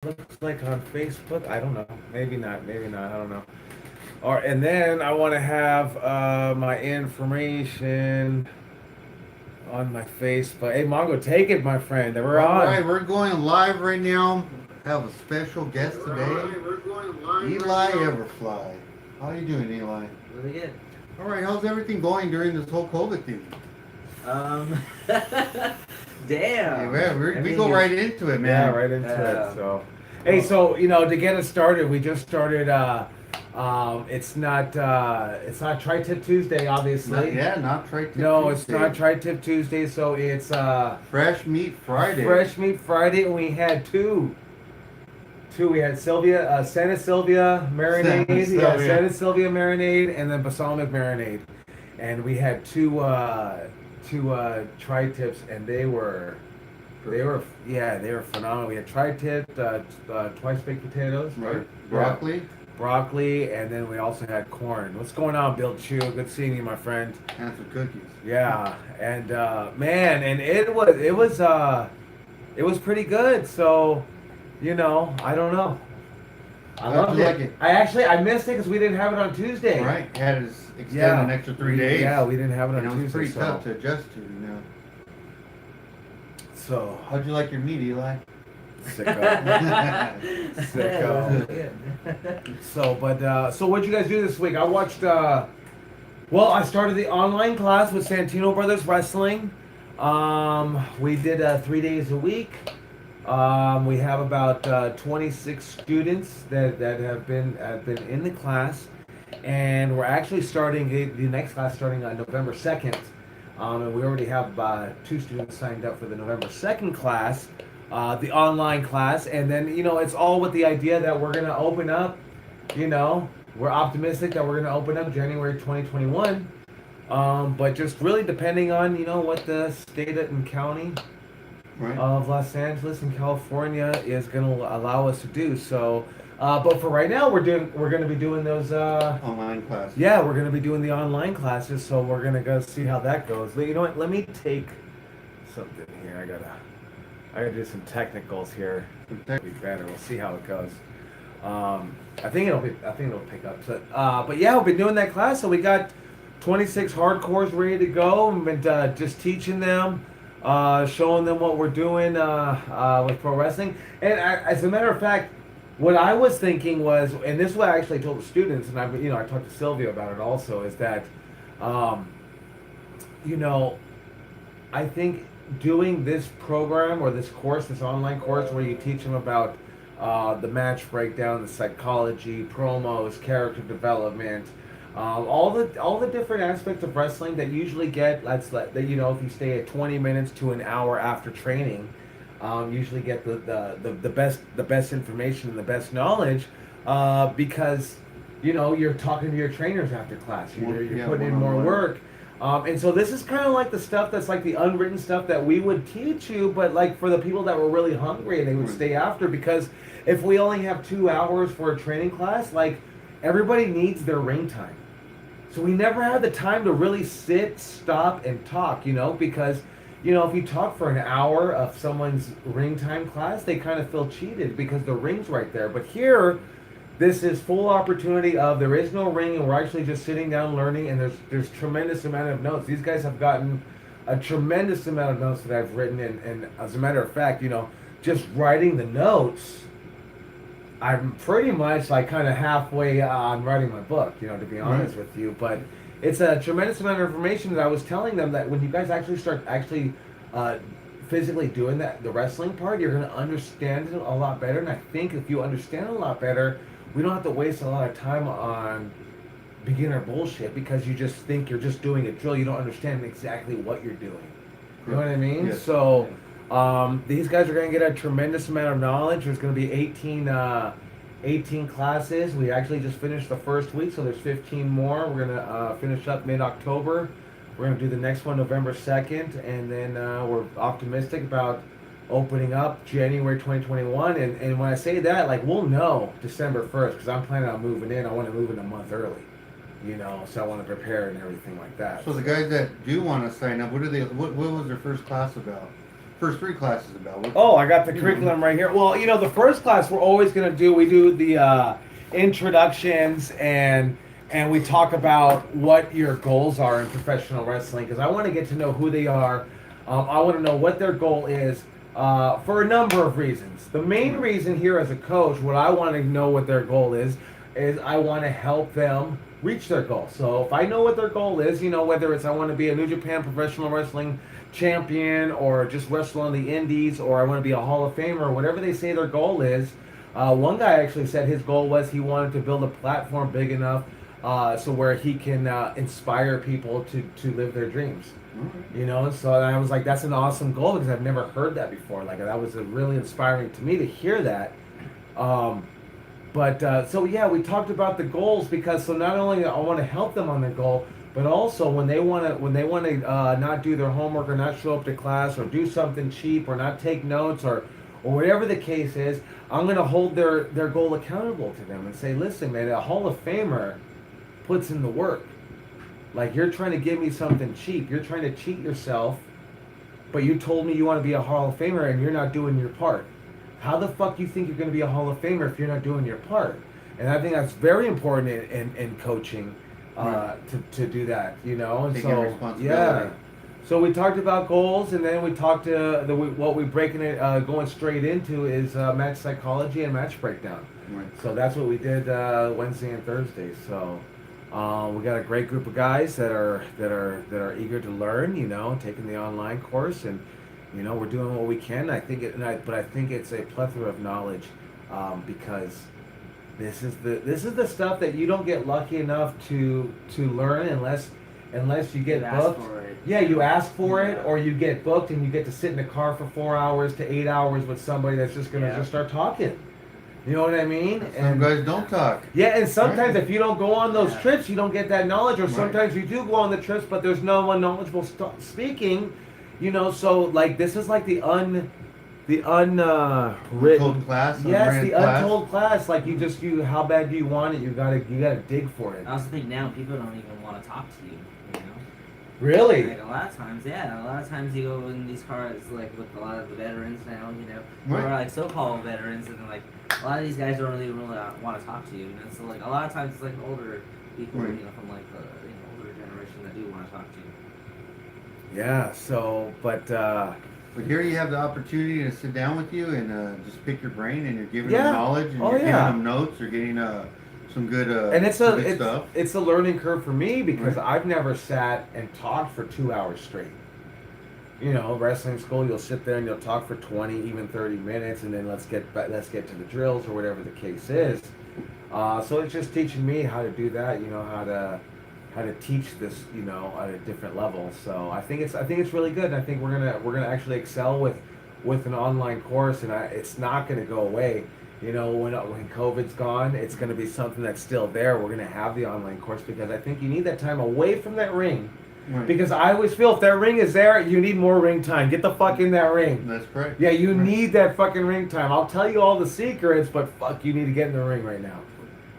looks like on Facebook. I don't know. Maybe not. Maybe not. I don't know. Or and then I want to have my information on my Facebook. Hey, Mongo, take it, my friend. We're All on. right, we're going live right now. Have a special guest today, Eli Everfly. How you doing, Eli? Really good. All right, how's everything going during this whole COVID thing? Um, Yeah, damn. we go right into it, Yeah, man. right into it. Um, So, hey, so to get us started, we just started. It's not Tri-Tip Tuesday, obviously. Not Tri-Tip No, Tuesday. it's not Tri-Tip Tuesday. So it's Fresh Meat Friday. Fresh Meat Friday, and we had two. We had Santa Sylvia marinade, Santa Sylvia. Santa Sylvia marinade, and then balsamic marinade, and we had two tri-tips, and they were phenomenal. We had tri-tip, twice baked potatoes, Right. Yeah. Broccoli And then we also had corn. What's going on, Bill Chu? Good seeing you, my friend. and some cookies. Yeah, and man, and it was pretty good. So, I don't know. I How'd loved you it. like it? I missed it because we didn't have it on Tuesday. Right. Had to extend Yeah. an extra 3 days. Yeah, we didn't have it on And it was Tuesday. pretty So, tough to adjust to, so How'd you like your meat, Eli? sicko. Sicko. Good. So what'd you guys do this week? I watched. Well, I started the online class with Santino Brothers Wrestling. We did 3 days a week. We have about 26 students that have been in the class, and we're actually starting the next class starting on November 2nd. And we already have 2 students signed up for the November 2nd class, the online class, and then it's all with the idea that we're gonna open up. We're optimistic that we're gonna open up January 2021. But just really depending on what the state and county Right. of Los Angeles and California is going to allow us to do. So, but for right now, we're going to be doing those. Online class. Yeah, we're going to be doing the online classes. So we're going to go see how that goes. You know what? Let me take something here. I gotta do some technicals here. It'll be better. We'll see how it goes. I think it'll pick up. So, but yeah, we've been doing that class. So we got 26 hardcores ready to go. We've been just teaching them. Showing them what we're doing with pro wrestling. And as a matter of fact, what I was thinking was, and this is what I actually told the students, and I talked to Sylvia about it also, is that, I think doing this program or this course, this online course where you teach them about the match breakdown, the psychology, promos, character development, all the different aspects of wrestling that you usually get. If you stay at 20 minutes to an hour after training, usually get the best information and the best knowledge, because you're talking to your trainers after class. You're putting in more work. And so this is kind of like the stuff that's like the unwritten stuff that we would teach you, but like for the people that were really hungry, they would stay after, because if we only have 2 hours for a training class, like everybody needs their ring time. So we never had the time to really sit, stop, and talk, because, if you talk for an hour of someone's ring time class, they kind of feel cheated because the ring's right there. But here, this is full opportunity of there is no ring, and we're actually just sitting down learning, and there's tremendous amount of notes. These guys have gotten a tremendous amount of notes that I've written, and as a matter of fact, just writing the notes, I'm pretty much like kind of halfway on writing my book, to be honest with you. But it's a tremendous amount of information that I was telling them that when you guys actually start physically doing the wrestling part, you're going to understand it a lot better. And I think if you understand it a lot better, we don't have to waste a lot of time on beginner bullshit because you just think you're just doing a drill. You don't understand exactly what you're doing. You know what I mean? Yes. So these guys are going to get a tremendous amount of knowledge. There's going to be 18 classes. We actually just finished the first week, so there's 15 more. We're going to finish up mid-October. We're going to do the next one November 2nd, and then we're optimistic about opening up January 2021. And when I say that, like, we'll know December 1st, because I'm planning on moving in. I want to move in a month early, so I want to prepare and everything like that. So the guys that do want to sign up, what was their first class about? first 3 classes about? Oh, I got the curriculum right here. Well, the first class we're always going to do. We do the introductions and we talk about what your goals are in professional wrestling because I want to get to know who they are. I want to know what their goal is for a number of reasons. The main reason here as a coach, what I want to know what their goal is I want to help them reach their goal. So if I know what their goal is, whether it's I want to be a New Japan Professional Wrestling champion or just wrestle on the indies or I want to be a Hall of Famer, whatever they say their goal is. One guy actually said his goal was he wanted to build a platform big enough so where he can inspire people to live their dreams. So I was like, that's an awesome goal because I've never heard that before. Like that was really inspiring to me to hear that. So yeah, we talked about the goals because so not only I want to help them on their goal, but also when they want to not do their homework or not show up to class or do something cheap or not take notes or whatever the case is, I'm going to hold their goal accountable to them and say, listen, man, a Hall of Famer puts in the work. Like you're trying to give me something cheap. You're trying to cheat yourself, but you told me you want to be a Hall of Famer and you're not doing your part. How the fuck do you think you're going to be a Hall of Famer if you're not doing your part? And I think that's very important in coaching to do that, And Taking so, responsibility. yeah. So we talked about goals, and then we talked to what we're breaking it, going straight into is match psychology and match breakdown. Right. So that's what we did Wednesday and Thursday. So we got a great group of guys that are eager to learn, taking the online course, and we're doing what we can. I think but I think it's a plethora of knowledge because this is the stuff that you don't get lucky enough to learn unless you get booked. Yeah, you ask for it, or you get booked and you get to sit in the car for 4 hours to 8 hours with somebody that's just gonna just start talking. You know what I mean? Some guys don't talk. Yeah, and sometimes if you don't go on those trips, you don't get that knowledge, or sometimes you do go on the trips, but there's no one knowledgeable speaking. So like this is like the unwritten Untold class. Yes, the untold class. Like you how bad do you want it? You gotta dig for it. I also think now people don't even want to talk to you. Really? Like a lot of times, yeah. A lot of times you go in these cars like with a lot of the veterans now, Right. or like so-called veterans, and then like a lot of these guys don't really want to talk to you. So like a lot of times it's like older people, Right. From like the older generation that do want to talk to you. Yeah. So, but here you have the opportunity to sit down with you and just pick your brain, and you're giving Yeah. them knowledge, and Oh, you're yeah. giving them notes, you're getting some good and it's good stuff. it's a learning curve for me because Right. I've never sat and talked for 2 hours straight. Wrestling school, you'll sit there and you'll talk for 20, even 30 minutes, and then let's get to the drills or whatever the case is. So it's just teaching me how to do that. How to teach this, at a different level. So I think it's really good. And I think we're gonna actually excel with an online course, and it's not gonna go away. When COVID's gone, it's going to be something that's still there. We're going to have the online course because I think you need that time away from that ring. Right. Because I always feel if that ring is there, you need more ring time. Get the fuck in that ring. That's correct. Yeah, you Right. need that fucking ring time. I'll tell you all the secrets, but fuck, you need to get in the ring right now.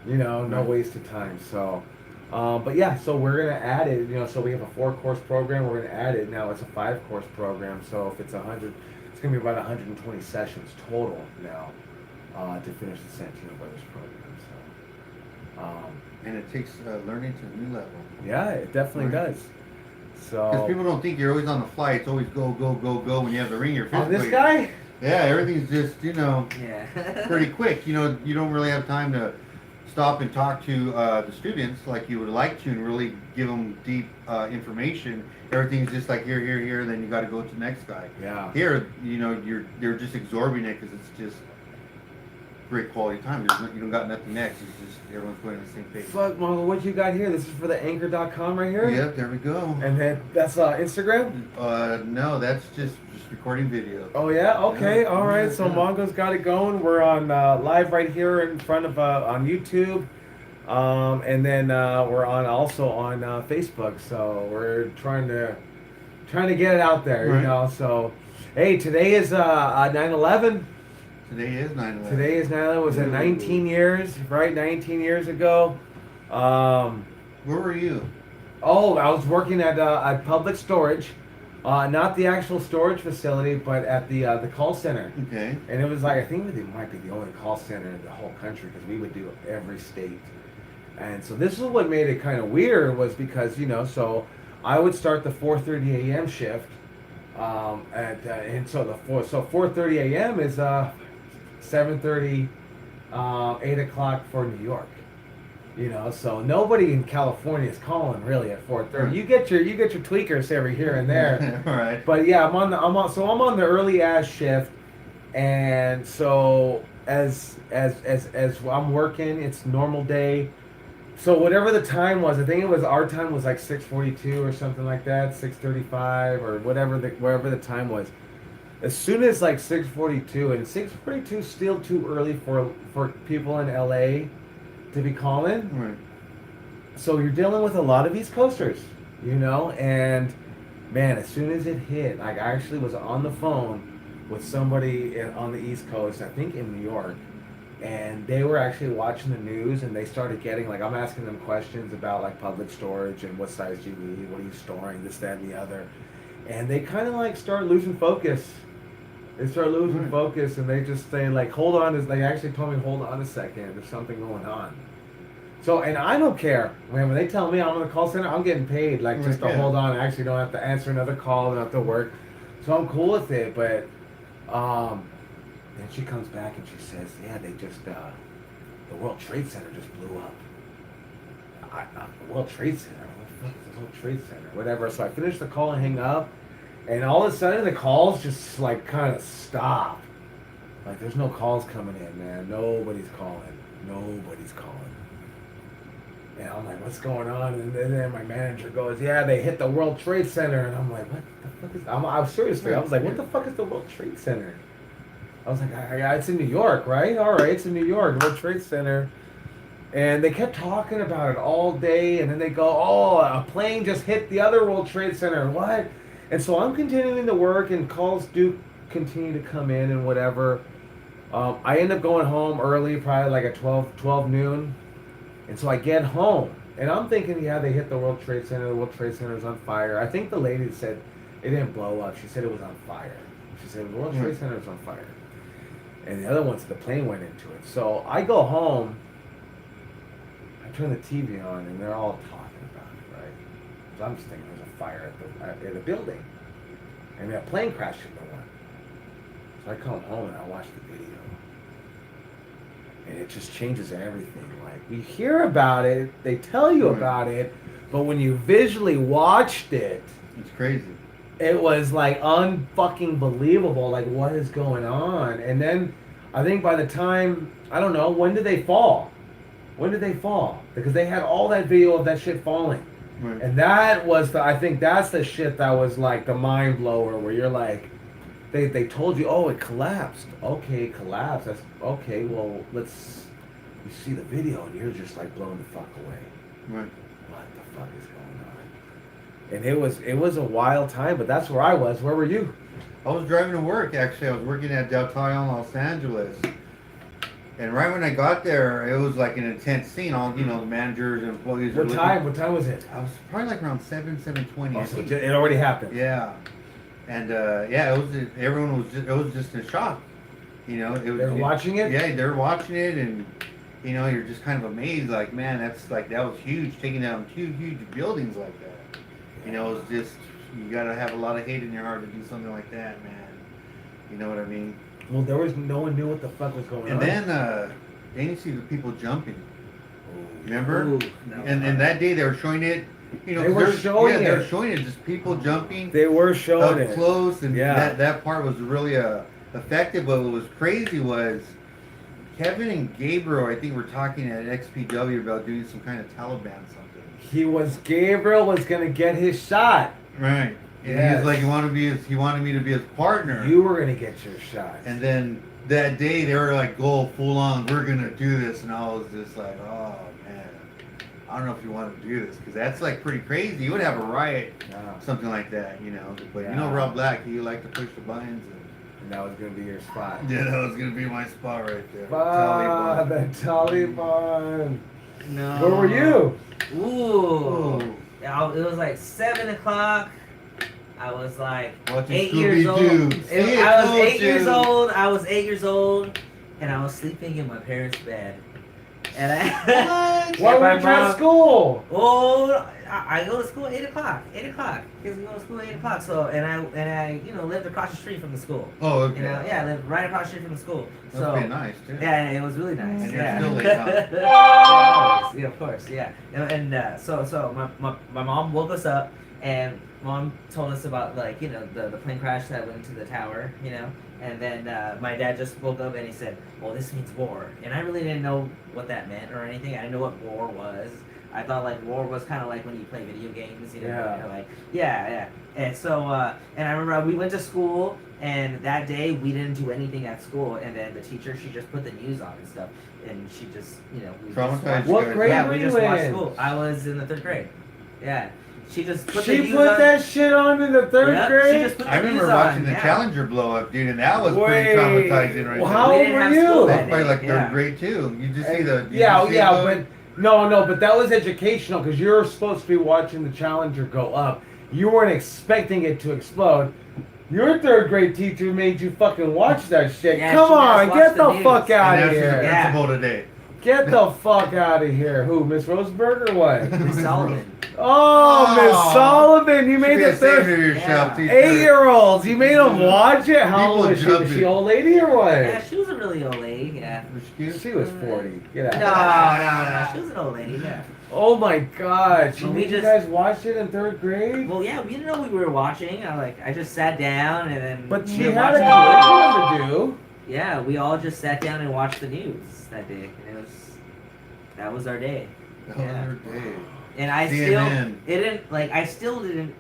No Right. waste of time. So, but yeah, so we're going to add it. So we have a 4-course program. We're going to add it. Now it's a 5-course program. So if it's 100, it's going to be about 120 sessions total now. To finish the Santino Brothers program, And it takes learning to a new level. yeah, it definitely Right. does. So Because people don't think you're always on the fly. It's always go, go, go, go when you have the ring. You're on this physically- guy, Yeah, everything's just Yeah. pretty quick. You don't really have time to stop and talk to the students like you would like to and really give them deep information. Everything's just like here, here, here. Then you got to go to the next guy. yeah, Here, you're just absorbing it because it's just great quality time. You don't got nothing next. It's just everyone's going at the same pace. fuck, Mongo, what you got here? This is for the Anchor.com right here. Yep, there we go. And then that's Instagram. No, that's just recording video. Oh yeah, okay, Yeah. all right. So Yeah. Mongo's got it going. We're on live right here in front of on YouTube, and then we're also on Facebook. So we're trying to get it out there, Right. So, hey, today is 9/11. Today is 9/11. Today is 9/11. Was it Ooh. 19 years? Right, 19 years ago. Where were you? I was working at public storage. Not the actual storage facility, but at the call center. Okay. And it was like, I think it might be the only call center in the whole country because we would do every state. And so this is what made it kind of weird was because, so I would start the 4:30 a.m. shift. And so 4:30 a.m. is 7:30, 8 o'clock for New York. So nobody in California is calling really at 4:30. You get your tweakers every here and there. Right. But yeah, I'm on the early ass shift, and so as I'm working, it's normal day. So whatever the time was, I think it was our time was like 6:42 or something like that, 6:35 or wherever the time was. As soon as like 6:42, and 6:42 is still too early for people in LA to be calling. Right. So you're dealing with a lot of East Coasters, and man, as soon as it hit, like I actually was on the phone with somebody on the East Coast, I think in New York, and they were actually watching the news, and they started getting like I'm asking them questions about like public storage and what size do you need, what are you storing, this, that, and the other, and they kind of like start losing focus. They start losing focus, and they just say like, "Hold on." They actually told me, "Hold on a second. There's something going on." So, and I don't care. When they tell me I'm on the call center, I'm getting paid like just to hold on. I actually don't have to answer another call, don't have to work, so I'm cool with it. But then she comes back and she says, "Yeah, they just the World Trade Center just blew up." The World Trade Center. What the fuck is the World Trade Center? Whatever. So I finish the call and hang up. And all of a sudden, the calls just like kind of stop. Like there's no calls coming in, man. Nobody's calling. And I'm like, what's going on? And then my manager goes, yeah, they hit the World Trade Center. And I'm like, what the fuck is? I was seriously. I was like, what the fuck is the World Trade Center? I was like, it's in New York, right? All right, it's in New York, World Trade Center. And they kept talking about it all day. And then they go, oh, a plane just hit the other World Trade Center. What? And so I'm continuing to work, and calls do continue to come in and whatever. I end up going home early, probably like at 12 noon. And so I get home, and I'm thinking, yeah, they hit the World Trade Center. The World Trade Center is on fire. I think the lady said it didn't blow up. She said it was on fire. She said the World Trade Center is on fire. And the other one said the plane went into it. So I go home, I turn the TV on, and they're all talking about it, right? So I'm just thinking there's a fire at the building. And a plane crashed into one. So I come home and I watch the video. And it just changes everything. Like, you hear about it, they tell you about it, but when you visually watched it, it's crazy. It was like unfucking believable, like what is going on? And then I think by the time, I don't know, when did they fall? Because they had all that video of that shit falling. Right. And that was I think that's the shit that was like the mind blower, where you're like, they told you, oh, it collapsed. Okay, it collapsed. That's okay. Well, you see the video, and you're just like blown the fuck away. Right. What the fuck is going on? And it was a wild time, but that's where I was. Where were you? I was driving to work, actually. I was working at Del Talle in Los Angeles. And right when I got there, it was like an intense scene. All, the managers and employees. What time was it? I was probably like around 7:20. Oh, so it already happened. Yeah. And everyone was just in shock. They were watching it? Yeah, they're watching it, and you're just kind of amazed, like, man, that was huge, taking down two huge buildings like that. It's just, you gotta have a lot of hate in your heart to do something like that, man. You know what I mean? Well, no one knew what the fuck was going on. And then you see the people jumping. Remember? Ooh, no. And that day they were showing it. They were showing it. They were showing it, just people jumping. They were showing it up close, and that part was really effective. But what was crazy was Kevin and Gabriel, I think, were talking at XPW about doing some kind of Taliban something. Gabriel was gonna get his shot. Right. And yes. he was like, he wanted me to be his partner. You were gonna get your shot. And then that day they were like, go full on, we're gonna do this, and I was just like, oh man. I don't know if you want to do this, because that's like pretty crazy. You would have a riot, something like that, But Rob Black, he liked to push the buttons. And that was going to be your spot. Yeah, that was going to be my spot right there. The Taliban. No. Where were you? Ooh. Yeah, it was like 7 o'clock. I was like Watching 8 years old. Scooby-Doo. See, I was told 8 years you. old. I was 8 years old, and I was sleeping in my parents' bed. And I. Why and my weren't you at mom- school? Oh, I go to school at 8 o'clock. 8 o'clock. Kids go to school at 8 o'clock. So and I lived across the street from the school. Oh, okay. You know, yeah, I lived right across the street from the school. That's So pretty nice, too. yeah, it was really nice. And you're yeah. still late, huh? Yeah, always. Yeah, of course, yeah. So my mom woke us up, and mom told us about like the plane crash that went into the tower, and then my dad just woke up and he said, "Well, this means war," and I really didn't know what that meant or anything. I didn't know what war was. I thought like war was kind of like when you play video games, Yeah. like yeah. And so and I remember we went to school, and that day we didn't do anything at school, and then the teacher, she just put the news on and stuff, and she just we just Traumatized watched- you What guys. grade yeah, were we you just watched in? school. I was in the 3rd grade. Yeah, she just put the She news put on. that shit on in the 3rd Yep, grade? She just put the I remember news watching on, the yeah. Challenger blow up, dude, and that was pretty Wait, traumatizing right well, there. how We old didn't were have you? school That's that probably day, like 3rd yeah. grade too. You just see the Yeah, you see it but no, but that was educational because you're supposed to be watching the Challenger go up. You weren't expecting it to explode. Your 3rd grade teacher made you fucking watch that shit. Yeah, Come she on, just get watched the the news. fuck out and of now she's the here. Yeah. principal today. Get the fuck out of here. Who, Miss Rosenberg or what? Miss Sullivan. Oh, Miss Oh. Sullivan, you You made made the a statement third. of yourself, Yeah. teacher. 8-year-olds, you made them watch it? How old People was she? Was she jumping. old lady or Yeah, what? she was a really old lady. Yeah. Was she cute? She was 40. Get No, out. She was an old lady. Yeah. Oh my god, she Well, we made you just- guys watch it in 3rd grade? Well, yeah, we didn't know we were watching. I just sat down and then. But we she were had a watching the news. curriculum to do. Yeah, we all just sat down and watched the news that day, and that was our day. The other day. And I CNN. still didn't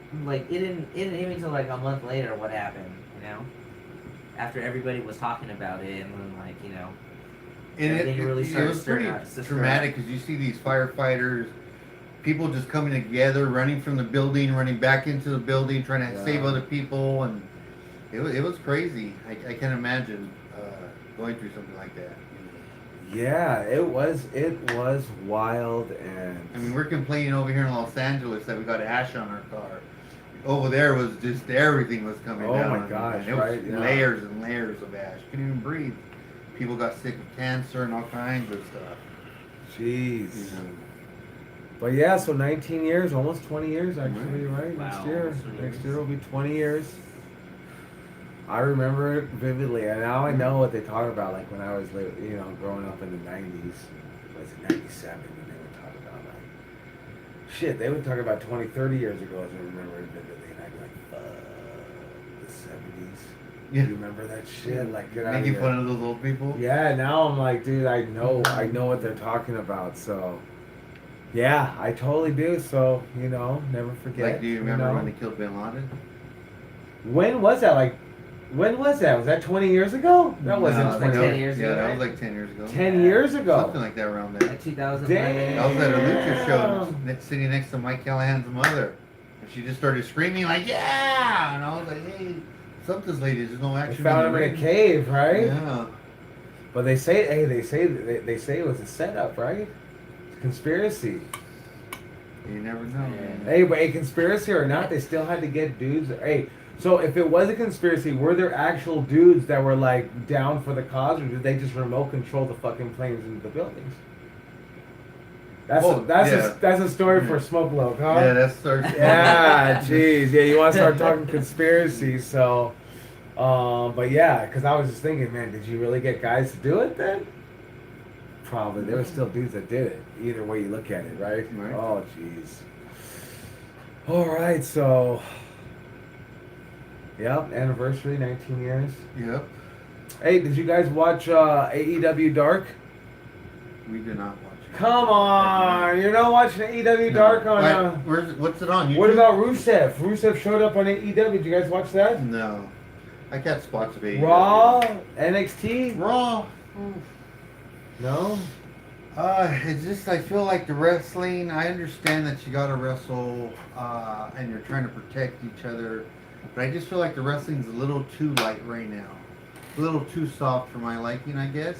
even until like a month later what happened, after everybody was talking about it and then And everything really it started was stirring pretty up. traumatic because you see these firefighters, people just coming together, running from the building, running back into the building, trying to Yeah. save other people, and it was crazy. I can't imagine going through something like that. Yeah, it was wild and I mean, we're complaining over here in Los Angeles that we got ash on our car. Over there was just everything was coming Oh down. my on you, gosh, man. It was right, yeah. layers and layers of ash. Couldn't even breathe. People got sick of cancer and all kinds of stuff. jeez. You know. But yeah, so 19 years, almost 20 years actually, right? Wow, Next year. almost 20 Next years. year will be 20 years. I remember it vividly, and now I know what they talk about, like when I was, growing up in the 90s. Was it 97 when they would talk about, like, shit, they would talk about 20, 30 years ago, as I remember it vividly, and I'd be like, fuck, the 70s. Yeah. You remember that shit? Like, get out of Making here. fun of those old people. Yeah, now I'm like, dude, I know what they're talking about. So, yeah, I totally do. So, never forget. Like, do you remember know? when they killed Bin Laden? When was that? Like, when was that? Was that 20 years ago? That wasn't No, I 20 think 10 that- years Yeah, ago, that right? was like 10 years ago. 10 years ago. Something like that around there. Like 2000. Damn. I was at a lucha Damn. show sitting next to Mike Callahan's mother. And she just started screaming like, yeah! And I was like, hey, something's lady, there's no They action. found him in a ring." cave, right? Yeah. But they say it was a setup, right? It's a conspiracy. You never know, man. Hey, but a conspiracy or not, they still had to get dudes. Hey, so if it was a conspiracy, were there actual dudes that were like down for the cause, or did they just remote control the fucking planes into the buildings? That's Oh, yeah. that's a story for Smoke Loke, huh? Yeah, that's starts. Yeah, jeez, yeah. You want to start talking conspiracy, so. But yeah, because I was just thinking, man, did you really get guys to do it then? Probably. There were still dudes that did it. Either way you look at it, right? Right. Oh, jeez. All right, so. Yep, anniversary, 19 years. Yep. Hey, did you guys watch AEW Dark? We did not watch it. Come on, you're not watching AEW Dark on. What's it on? YouTube? What about Rusev? Rusev showed up on AEW. Did you guys watch that? No. I got spots of AEW. Raw, NXT. Raw. No. It's just I feel like the wrestling. I understand that you gotta wrestle, and you're trying to protect each other, but I just feel like the wrestling's a little too light right now, a little too soft for my liking. I guess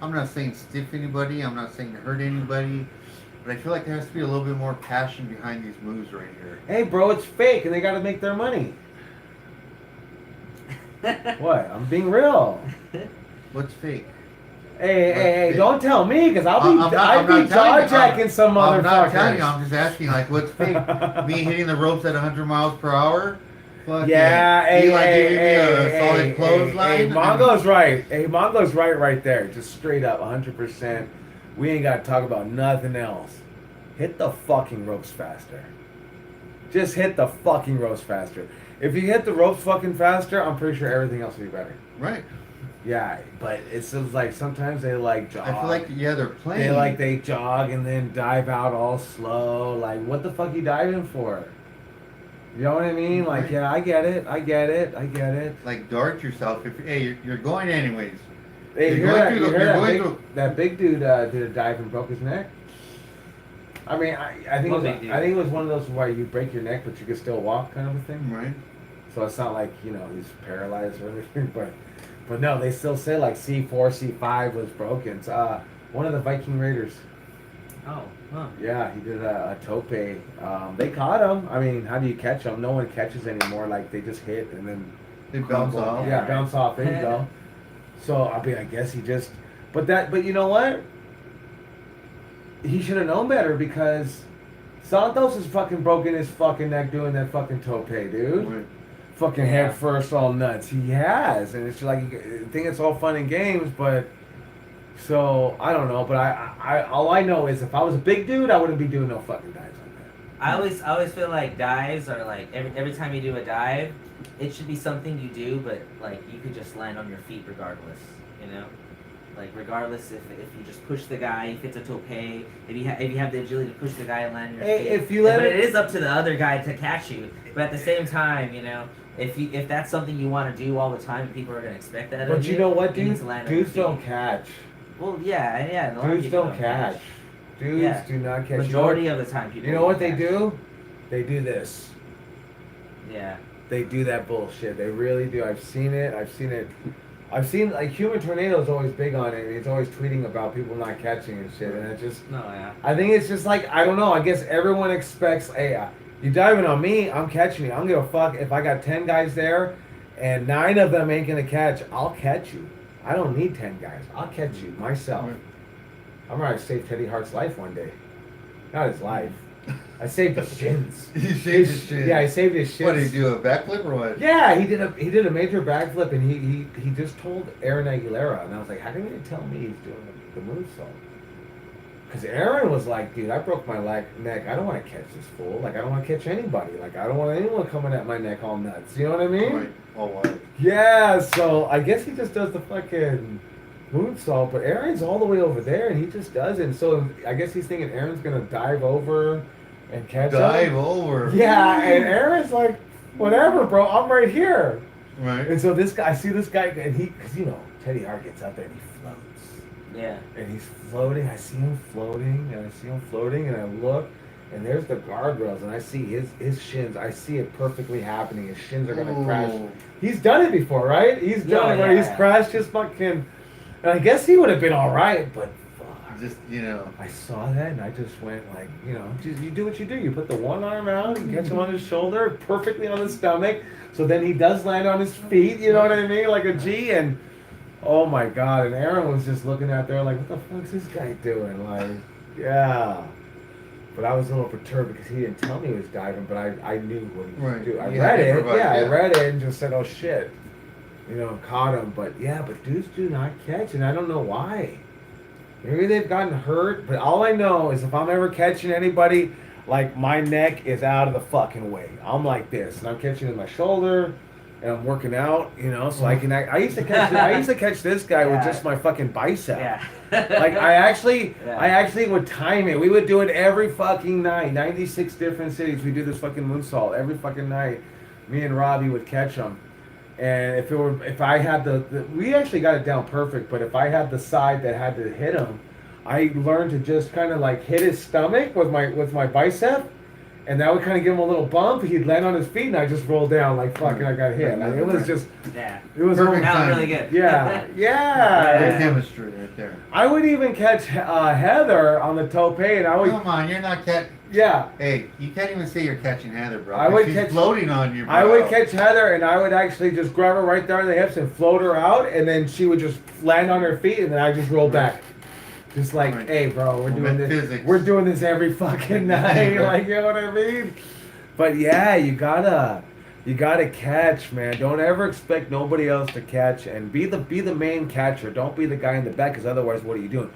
I'm not saying stiff anybody. I'm not saying to hurt anybody, but I feel like there has to be a little bit more passion behind these moves right here. Hey, bro, it's fake, and they got to make their money. What? I'm being real. What's fake? Hey, don't tell me, because I'll I'm be not telling jaw you. jacking some I'm not telling you. motherfuckers. I'm just asking, like, what's fake? Me hitting the ropes at 100 miles per hour? Fucking, Yeah, you like giving me a solid clothesline? hey, Mongo's right. Hey, Mongo's right there. Just straight up, 100%. We ain't got to talk about nothing else. Hit the fucking ropes faster. Just hit the fucking ropes faster. If you hit the ropes fucking faster, I'm pretty sure everything else will be better. Right. Yeah, but it's just like sometimes they like jog. I feel like, yeah, they're playing. They jog and then dive out all slow. Like, what the fuck you diving for? You know what I mean? Like, Right. yeah, I get it. Like, dart yourself. Hey, you're going anyways. Hey, you You're hear going that? through You the- hear you're that going big, through- that big dude did a dive and broke his neck? I mean, I think What it big was, dude? I think it was one of those where you break your neck but you can still walk kind of a thing. Right. So it's not like, you know, he's paralyzed or anything, but no, they still say like C4, C5 was broken. So, one of the Viking Raiders. Oh, huh. Yeah, he did a tope. They caught him. I mean, how do you catch them? No one catches anymore. Like, they just hit and then They bounce crumble. off. Yeah, bounce off. There you go. So I mean, I guess he just. But you know what? He should have known better, because Santos has fucking broken his fucking neck doing that fucking tope, dude. Right. Fucking Yeah. head first, all nuts. He has, and it's like, I think it's all fun and games, but. So I don't know, but I all I know is if I was a big dude, I wouldn't be doing no fucking dives like that. I always feel like dives are like every time you do a dive, it should be something you do, but like you could just land on your feet regardless, you know, like regardless if you just push the guy, if it's a tope, if you have the agility to push the guy and land on your Hey, feet. if you let but it- it is up to the other guy to catch you. But at the same time, you know, if that's something you want to do all the time, and people are gonna expect that. But of you know what, you need dude? to land on your Dudes don't feet. catch. Well, yeah. A lot of Dudes people don't catch. Dudes Yeah. do not catch. Majority of the time, people. You know what don't they catch. do? They do this. Yeah. They do that bullshit. They really do. I've seen it. I've seen, like, Human Tornado's always big on it. He's always tweeting about people not catching and shit. And it just, No, yeah. I think it's just like, I don't know. I guess everyone expects, hey, you diving on me, I'm catching you. I don't give a fuck if I got 10 guys there and 9 of them ain't gonna catch. I'll catch you. I don't need 10 guys. I'll catch you myself. Right. I'm gonna save Teddy Hart's life one day. Not his life. I saved his shins. You saved his shins. Yeah, I saved his shins. What, did he do a backflip or what? Yeah, he did a major backflip, and he just told Aaron Aguilera, and I was like, how can you tell me he's doing the moonsault? Because Aaron was like, dude, I broke my neck. I don't want to catch this fool. Like, I don't want to catch anybody. Like, I don't want anyone coming at my neck all nuts. You know what I mean? Right. All white. Yeah. So I guess he just does the fucking moonsault, but Aaron's all the way over there, and he just does it. And so I guess he's thinking Aaron's gonna dive over and catch Dive him. over. Yeah, and Aaron's like, whatever, bro. I'm right here. Right. And so I see this guy, and because you know, Teddy Hart gets up there and he floats. Yeah. And he's floating. I see him floating, and I look, and there's the guardrails, and I see his shins. I see it perfectly happening. His shins are gonna crash. Ooh. He's done it before, right? He's done it where he's yeah. crashed his fucking. And I guess he would have been all right, but fuck. Just, you know. I saw that and I just went like, you know, just, you do what you do. You put the one arm out, you catch him on his shoulder, perfectly on his stomach. So then he does land on his feet, you know what I mean? Like a G. And oh my God. And Aaron was just looking out there like, what the fuck's this guy doing? Like, yeah. But I was a little perturbed because he didn't tell me he was diving, but I knew what he was Right. doing. I You read had to it. provide, I yeah. read it and just said, oh shit. You know, caught him. But yeah, but dudes do not catch, and I don't know why. Maybe they've gotten hurt, but all I know is if I'm ever catching anybody, like my neck is out of the fucking way. I'm like this, and I'm catching with my shoulder, and I'm working out, you know, so I can. I used to catch this guy with Yeah. just my fucking bicep. Yeah. Like I actually Yeah. would time it. We would do it every fucking night. 96 different cities. We do this fucking moonsault every fucking night. Me and Robbie would catch them. And if I had we actually got it down perfect, but if I had the side that had to hit him, I learned to just kind of like hit his stomach with my bicep, and that would kind of give him a little bump. He'd land on his feet, and I just rolled down like fucking I got hit. Like, it was just, Yeah. it was Perfect. That was time. really good. yeah, Great yeah. chemistry right there. I would even catch Heather on the tope, and I would. Come on, you're not Yeah. Hey, you can't even say you're catching Heather, bro. I would She's catch- floating on you, bro. I would catch Heather and I would actually just grab her right there in the hips and float her out, and then she would just land on her feet, and then I just roll back. Just like, Right. hey, bro, we're doing Moment this. physics. We're doing this every fucking night. Right. Like, you know what I mean? But yeah, you gotta catch, man. Don't ever expect nobody else to catch, and be the main catcher. Don't be the guy in the back, because otherwise, what are you doing?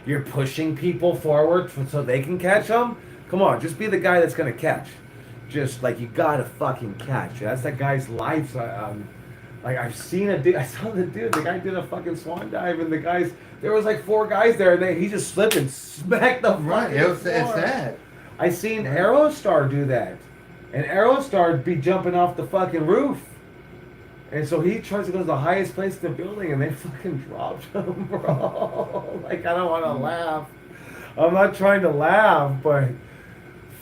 You're pushing people forward so they can catch them. Come on, just be the guy that's gonna catch. Just like, you gotta fucking catch. That's that guy's life. Like, I've seen a dude. I saw the dude. The guy did a fucking swan dive, and there was like 4 guys there, and he just slipped and smacked the Right, fucking it's floor. sad. I seen Aerostar do that, and Aerostar be jumping off the fucking roof, and so he tries to go to the highest place in the building, and they fucking dropped him, bro. Like, I don't want to laugh. I'm not trying to laugh, but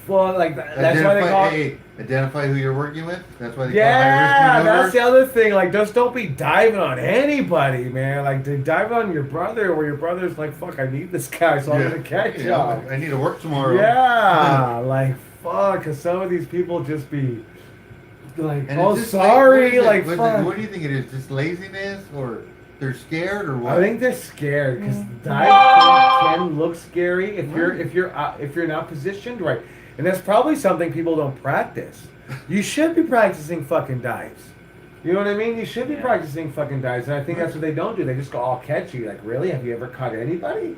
well, like that's why they call. Identify who you're working with. That's why they call Yeah, high risk that's maneuvers. the other thing. Like, just don't be diving on anybody, man. Like, to dive on your brother, where your brother's like, "Fuck, I need this guy, so I'm gonna catch him." I need to work tomorrow. Yeah, like, fuck, cause some of these people just be like, And "Oh, it's just sorry," like, like, what fuck. do you think it is? Just laziness, or they're scared, or what? I think they're scared because dive can look scary if you're not positioned right, and that's probably something people don't practice. You should be practicing fucking dives. You know what I mean? You should be practicing fucking dives, and I think that's what they don't do. They just go, "I'll catch you." Like, really? Have you ever caught anybody?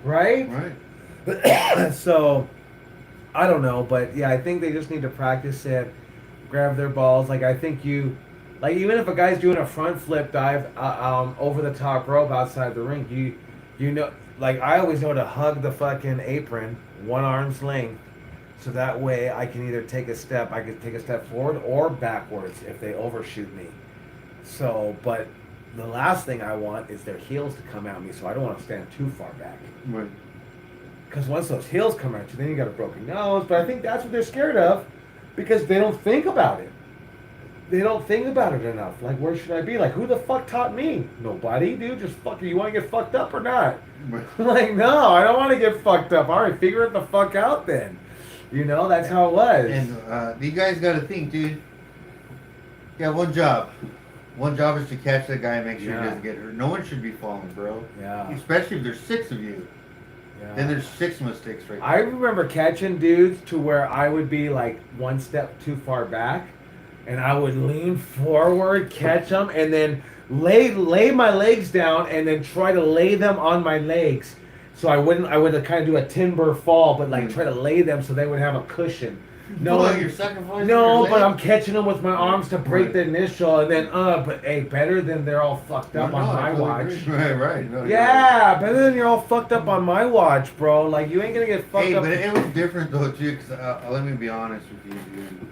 Right? Right. So, I don't know, but yeah, I think they just need to practice it, grab their balls. Like, I think like, even if a guy's doing a front flip dive over the top rope outside the ring, you know, like, I always know to hug the fucking apron 1 arm's length, so that way I can either take a step forward or backwards if they overshoot me. So, but the last thing I want is their heels to come at me, so I don't want to stand too far back. Right. Because once those heels come at you, then you got a broken nose. But I think that's what they're scared of, because they don't think about it. They don't think about it enough. Like, where should I be? Like, who the fuck taught me? Nobody, dude. Just fuck. You want to get fucked up or not? Right. Like, no, I don't want to get fucked up. All right, figure it the fuck out then. You know, that's how it was. And you guys got to think, dude. You got one job. One job is to catch that guy and make sure he doesn't get hurt. No one should be falling, bro. Yeah. Especially if there's 6 of you. Yeah. Then there's 6 mistakes right there. I remember catching dudes to where I would be like 1 step too far back, and I would lean forward, catch them, and then lay my legs down, and then try to lay them on my legs. So I would kind of do a timber fall, but like try to lay them so they would have a cushion. No, you're sacrificing no, your but legs? I'm catching them with my arms to break the initial, and then but hey, better than they're all fucked up on my watch. Right. No, Yeah, better than you're all fucked up on my watch, bro. Like, you ain't gonna get fucked Hey, up. but it was different though too. Cause let me be honest with you, dude.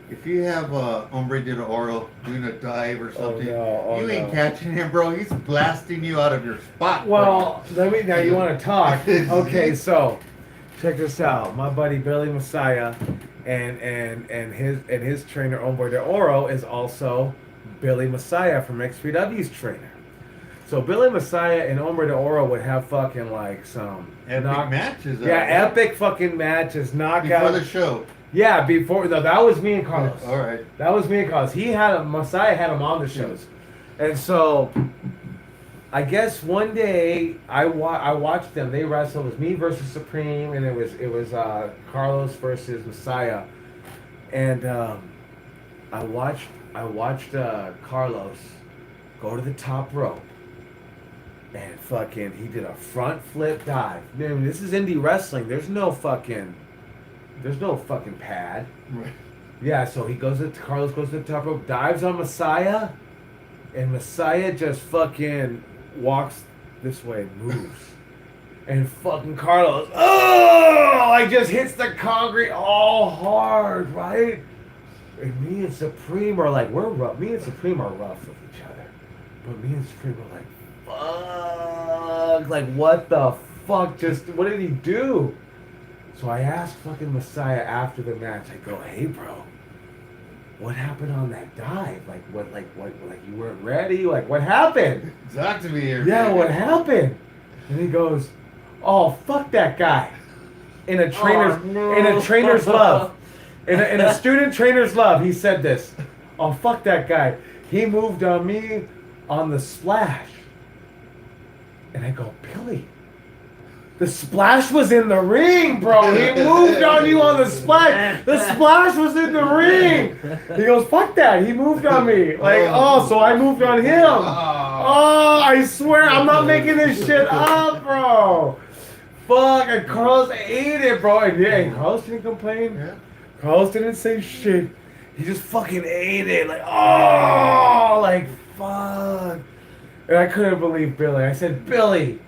If you have a hombre de oro doing a dive or something, you ain't catching him, bro. He's blasting you out of your spot. Well, now you want to talk. Okay, so check this out. My buddy Billy Messiah and his trainer Hombre de Oro is also Billy Messiah from XPW's trainer. So Billy Messiah and Hombre de Oro would have fucking like some Epic matches. epic fucking matches, knockouts. Before the show. Yeah, no, that was me and Carlos. All right. That was me and Carlos. Messiah had him on the shows, and so I guess one day I watched them. They wrestled. It was me versus Supreme, and it was Carlos versus Messiah, and I watched Carlos go to the top rope, and fucking he did a front flip dive. Man, this is indie wrestling. There's no fucking pad. Right. Yeah, so Carlos goes to the top rope, dives on Messiah, and Messiah just fucking walks this way, moves. And fucking Carlos, like, just hits the concrete all hard, right? And me and Supreme are like, we're rough. Me and Supreme are rough with each other. But me and Supreme are like, fuck. Like, what the fuck? What did he do? So I asked fucking Messiah after the match, I go, hey bro, what happened on that dive? Like you weren't ready? Like, what happened? Talk to me here. Yeah, what happened? And he goes, Oh, fuck that guy. In a trainer's Oh, no. in a trainer's love. In a student trainer's love, he said this. Oh, fuck that guy. He moved on me on the splash. And I go, Billy, the splash was in the ring, bro. He moved on you on the splash. The splash was in the ring. He goes, fuck that. He moved on me. Like, oh, so I moved on him. Oh, I swear, I'm not making this shit up, bro. Fuck, and Carlos ate it, bro. And yeah, and Carlos didn't complain. Yeah. Carlos didn't say shit. He just fucking ate it. Like, oh, like, fuck. And I couldn't believe Billy. I said, Billy,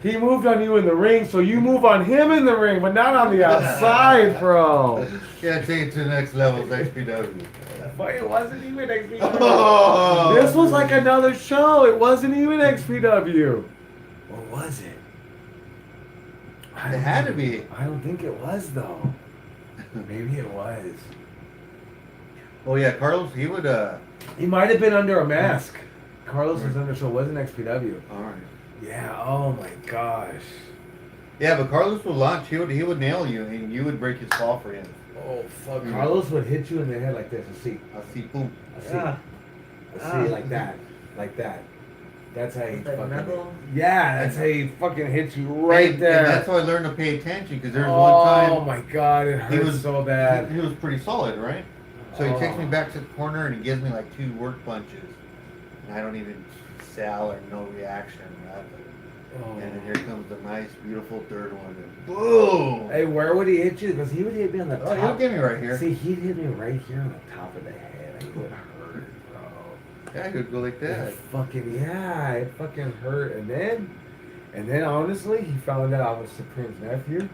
he moved on you in the ring, so you move on him in the ring, but not on the outside, bro. Yeah, take it to the next level, XPW. But it wasn't even XPW. Oh. This was like another show. It wasn't even XPW. Or was it? It had to be. I don't think it was, though. Maybe it was. Oh yeah, Carlos, he would He might have been under a mask. Carlos was under, so it wasn't XPW. alright. Yeah, oh my gosh. Yeah, but Carlos would launch, he would nail you and you would break his fall for him. Oh, fuck. Carlos would hit you in the head like this. I see. I see boom. I see. Yeah. I see, like that. Like that. That's how he Like fucking... knuckle? Yeah, that's how he fucking hits you right And there. that's how I learned to pay attention because there was Oh one time my god, it he hurts was so bad. He was pretty solid, right? So he takes me Oh. back to the corner and he gives me like 2 work punches. And I don't even sell or no reaction, nothing. Oh. And then here comes the nice, beautiful third one, and boom! Hey, where would he hit you? Because he would hit me on the top. Oh, he'll get me right here. See, he'd hit me right here on the top of the head. It would hurt, bro. Yeah, he would go like that. It fucking, yeah, it fucking hurt. And then honestly, he found out I was Supreme's nephew.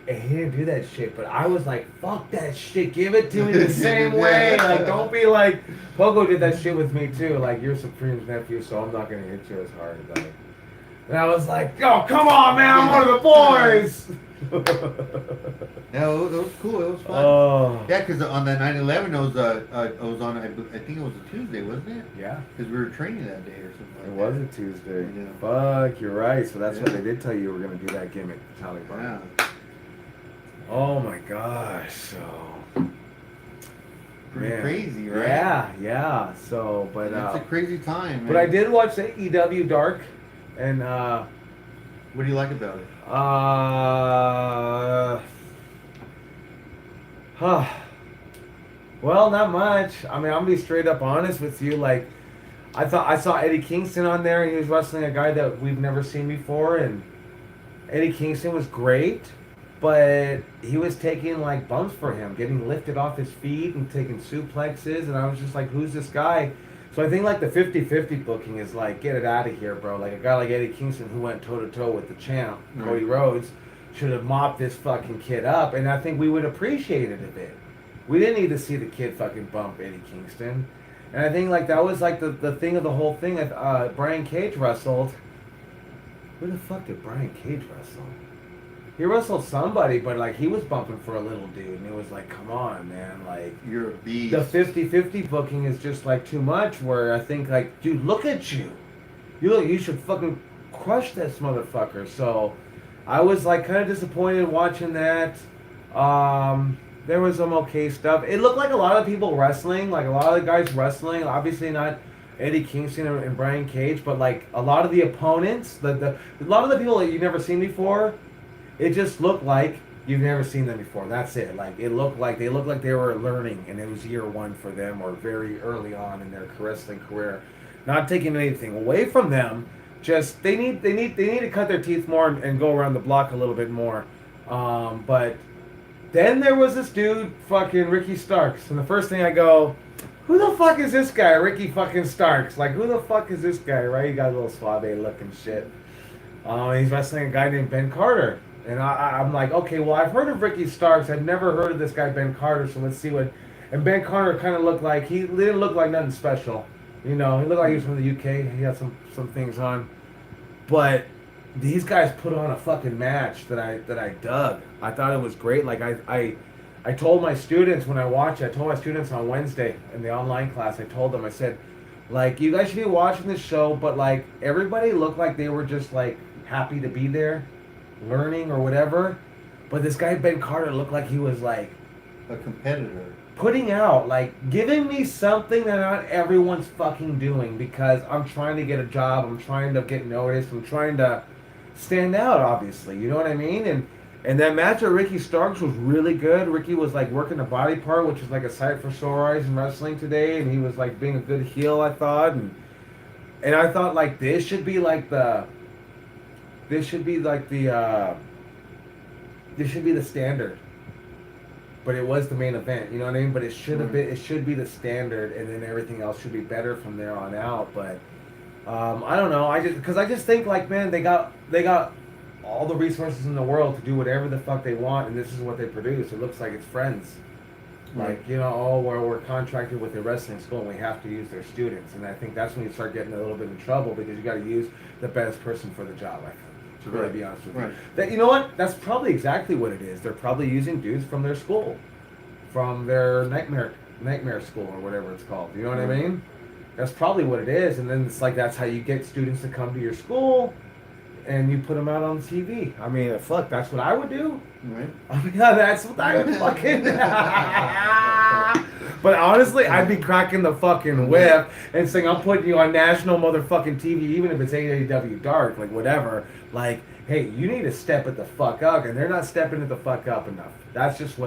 And he didn't do that shit, but I was like, fuck that shit, give it to me the same way. Like, don't be like, Pogo did that shit with me too. Like, you're Supreme's nephew, so I'm not gonna hit you as hard. Like, and I was like, oh, come on, man, I'm one of the boys. No, it was cool. It was fun. Oh. Yeah, because on that 9/11, it was on. I think it was a Tuesday, wasn't it? Yeah. Because we were training that day or something. It Like was that. a Tuesday. Yeah. Fuck, you're right. So that's why Yeah. they did tell you you were gonna do that gimmick, Taliban. Yeah. Oh my gosh. So. Pretty Man. crazy, right? Yeah. So, but It's a crazy time. but man. I did watch the EW Dark, and What do you like about it? Huh. Well, not much. I mean, I'm gonna be straight up honest with you. Like, I thought I saw Eddie Kingston on there, and he was wrestling a guy that we've never seen before, and Eddie Kingston was great, but he was taking like bumps for him, getting lifted off his feet and taking suplexes, and I was just like, who's this guy? So I think like the 50-50 booking is like, get it out of here, bro. Like a guy like Eddie Kingston who went toe to toe with the champ, Cody Rhodes, should have mopped this fucking kid up, and I think we would appreciate it a bit. We didn't need to see the kid fucking bump Eddie Kingston. And I think like that was like the thing of the whole thing. Brian Cage wrestled. Where the fuck did Brian Cage wrestle? He wrestled somebody, but like he was bumping for a little dude, and it was like, come on, man, like You're a beast. the 50-50 booking is just like too much. Where I think like, dude, look at you. You should fucking crush this motherfucker. So I was like kind of disappointed watching that. There was some okay stuff. It looked like a lot of people wrestling, like a lot of the guys wrestling. Obviously not Eddie Kingston and Brian Cage, but like a lot of the opponents, a lot of the people that you've never seen before, it just looked like you've never seen them before. That's it. Like it looked like they were learning, and it was year one for them, or very early on in their wrestling career. Not taking anything away from them, just they need to cut their teeth more and go around the block a little bit more. But then there was this dude, fucking Ricky Starks, and the first thing I go, who the fuck is this guy, Ricky fucking Starks? Like, who the fuck is this guy, right? He got a little suave looking shit. He's wrestling a guy named Ben Carter. And I'm like, okay, well, I've heard of Ricky Starks. I've never heard of this guy, Ben Carter, so let's see what... And Ben Carter kind of looked like... He didn't look like nothing special. You know, he looked like he was from the UK. He had some things on. But these guys put on a fucking match that I dug. I thought it was great. Like, I told my students when I watched it, I told my students on Wednesday in the online class, I told them, I said, like, you guys should be watching this show, but, like, everybody looked like they were just, like, happy to be there, learning or whatever. But this guy Ben Carter looked like he was like A competitor. putting out, like giving me something that not everyone's fucking doing because I'm trying to get a job, I'm trying to get noticed, I'm trying to stand out, obviously. You know what I mean? And that match with Ricky Starks was really good. Ricky was like working the body part, which is like a sight for sore eyes in wrestling today, and he was like being a good heel, I thought, and I thought like this should be the standard. But it was the main event, you know what I mean? But it should have been, it should be the standard, and then everything else should be better from there on out. But I don't know. I just think like, man, they got all the resources in the world to do whatever the fuck they want, and this is what they produce. It looks like it's Friends. Like, you know, oh, we're contracted with a wrestling school and we have to use their students. And I think that's when you start getting a little bit in trouble because you got to use the best person for the job, I think, to really be honest with you. That, you know what? That's probably exactly what it is. They're probably using dudes from their school, from their nightmare school or whatever it's called. You know what I mean? That's probably what it is. And then it's like that's how you get students to come to your school and you put them out on TV. I mean, fuck, that's what I would do. Right. I mean, that's what I would fucking. But honestly, I'd be cracking the fucking whip and saying, I'm putting you on national motherfucking TV, even if it's AEW Dark, like whatever. Like, hey, you need to step it the fuck up, and they're not stepping it the fuck up enough. That's just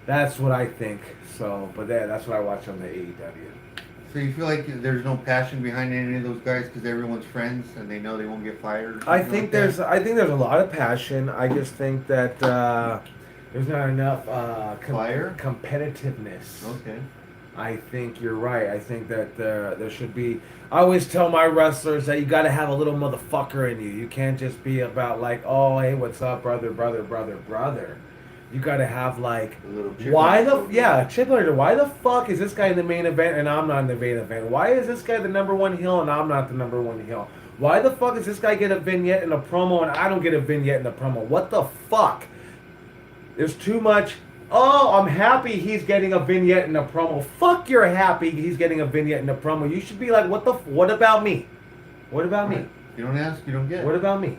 that's what I think. So, but that's what I watch on the AEW. So you feel like there's no passion behind any of those guys because everyone's friends and they know they won't get fired? I think there's a lot of passion. I just think that there's not enough competitiveness. Okay. I think you're right. I think that there should be. I always tell my wrestlers that you got to have a little motherfucker in you. You can't just be about like, oh, hey, what's up, brother. You got to have like, chip on your why the fuck is this guy in the main event and I'm not in the main event? Why is this guy the number one heel and I'm not the number one heel? Why the fuck does this guy get a vignette in a promo and I don't get a vignette in a promo? What the fuck? There's too much. Oh, I'm happy he's getting a vignette in a promo. Fuck, you're happy he's getting a vignette in a promo. You should be like, what about me? What about me? You don't ask, you don't get. What about me?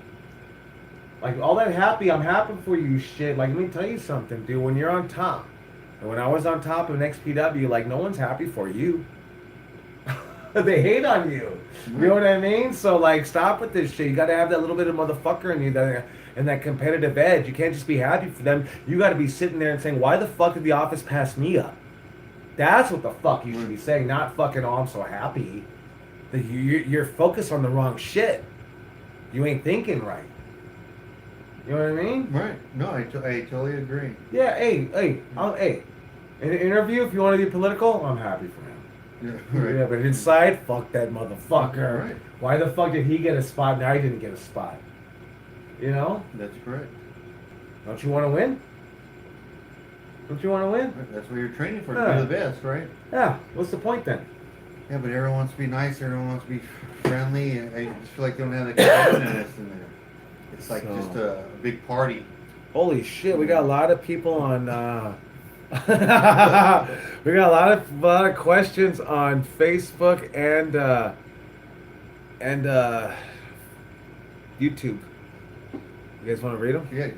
Like, all that happy, I'm happy for you shit. Like, let me tell you something, dude. When you're on top, and when I was on top of XPW, like, no one's happy for you. They hate on you. You know what I mean? So, like, stop with this shit. You got to have that little bit of motherfucker in you and that competitive edge. You can't just be happy for them. You got to be sitting there and saying, why the fuck did the office pass me up? That's what the fuck you should be saying, not fucking, oh, I'm so happy. You're focused on the wrong shit. You ain't thinking right. You know what I mean? Right. No, I totally agree. Yeah, hey. In an interview, if you want to be political, I'm happy for him. Yeah, right. Yeah, but inside, fuck that motherfucker. Right. Why the fuck did he get a spot and I didn't get a spot? You know? That's correct. Don't you want to win? Don't you want to win? Right. That's what you're training for, to be the best, right? Yeah. What's the point then? Yeah, but everyone wants to be nice, everyone wants to be friendly, and I just feel like they don't have the competitiveness in there. It's like just a big party. Holy shit, we got a lot of people on we got a lot of questions on Facebook and YouTube. You guys want to read them? Yeah,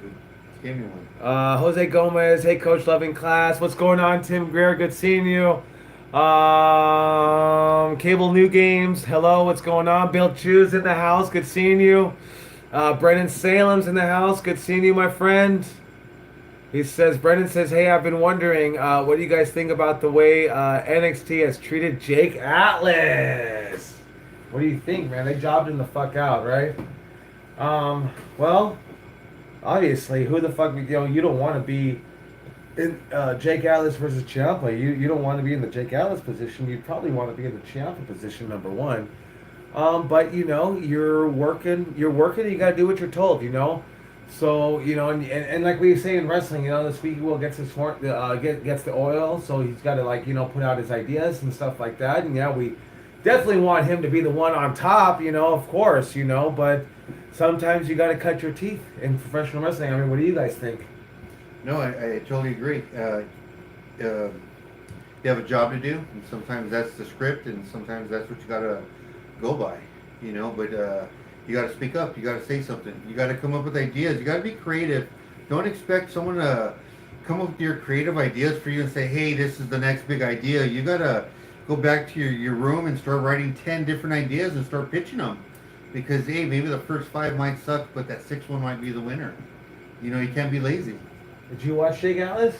give me one. Jose Gomez, hey coach, loving class. What's going on, Tim Greer? Good seeing you. Cable New Games, hello, what's going on? Bill Chu's in the house, good seeing you. Brennan Salem's in the house. Good seeing you, my friend. Brennan says, hey, I've been wondering, what do you guys think about the way NXT has treated Jake Atlas? What do you think, man? They jobbed him the fuck out, right? Well, obviously, who the fuck, you don't want to be in Jake Atlas versus Ciampa. You don't want to be in the Jake Atlas position. You probably want to be in the Ciampa position, number one. But you're working, you gotta do what you're told, So, and like we say in wrestling, the squeaky wheel gets gets the oil, so he's gotta put out his ideas and stuff like that. And yeah, we definitely want him to be the one on top, of course, but sometimes you gotta cut your teeth in professional wrestling. I mean, what do you guys think? No, I totally agree. You have a job to do, and sometimes that's the script, and sometimes that's what you gotta go by, but You got to speak up. You got to say something. You got to come up with ideas. You got to be creative. Don't expect someone to come up with your creative ideas for you and say, hey, this is the next big idea. You got to go back to your room and start writing 10 different ideas and start pitching them. Because, hey, maybe the first 5 might suck, but that 6th one might be the winner. You know, you can't be lazy. Did you watch Jake Atlas?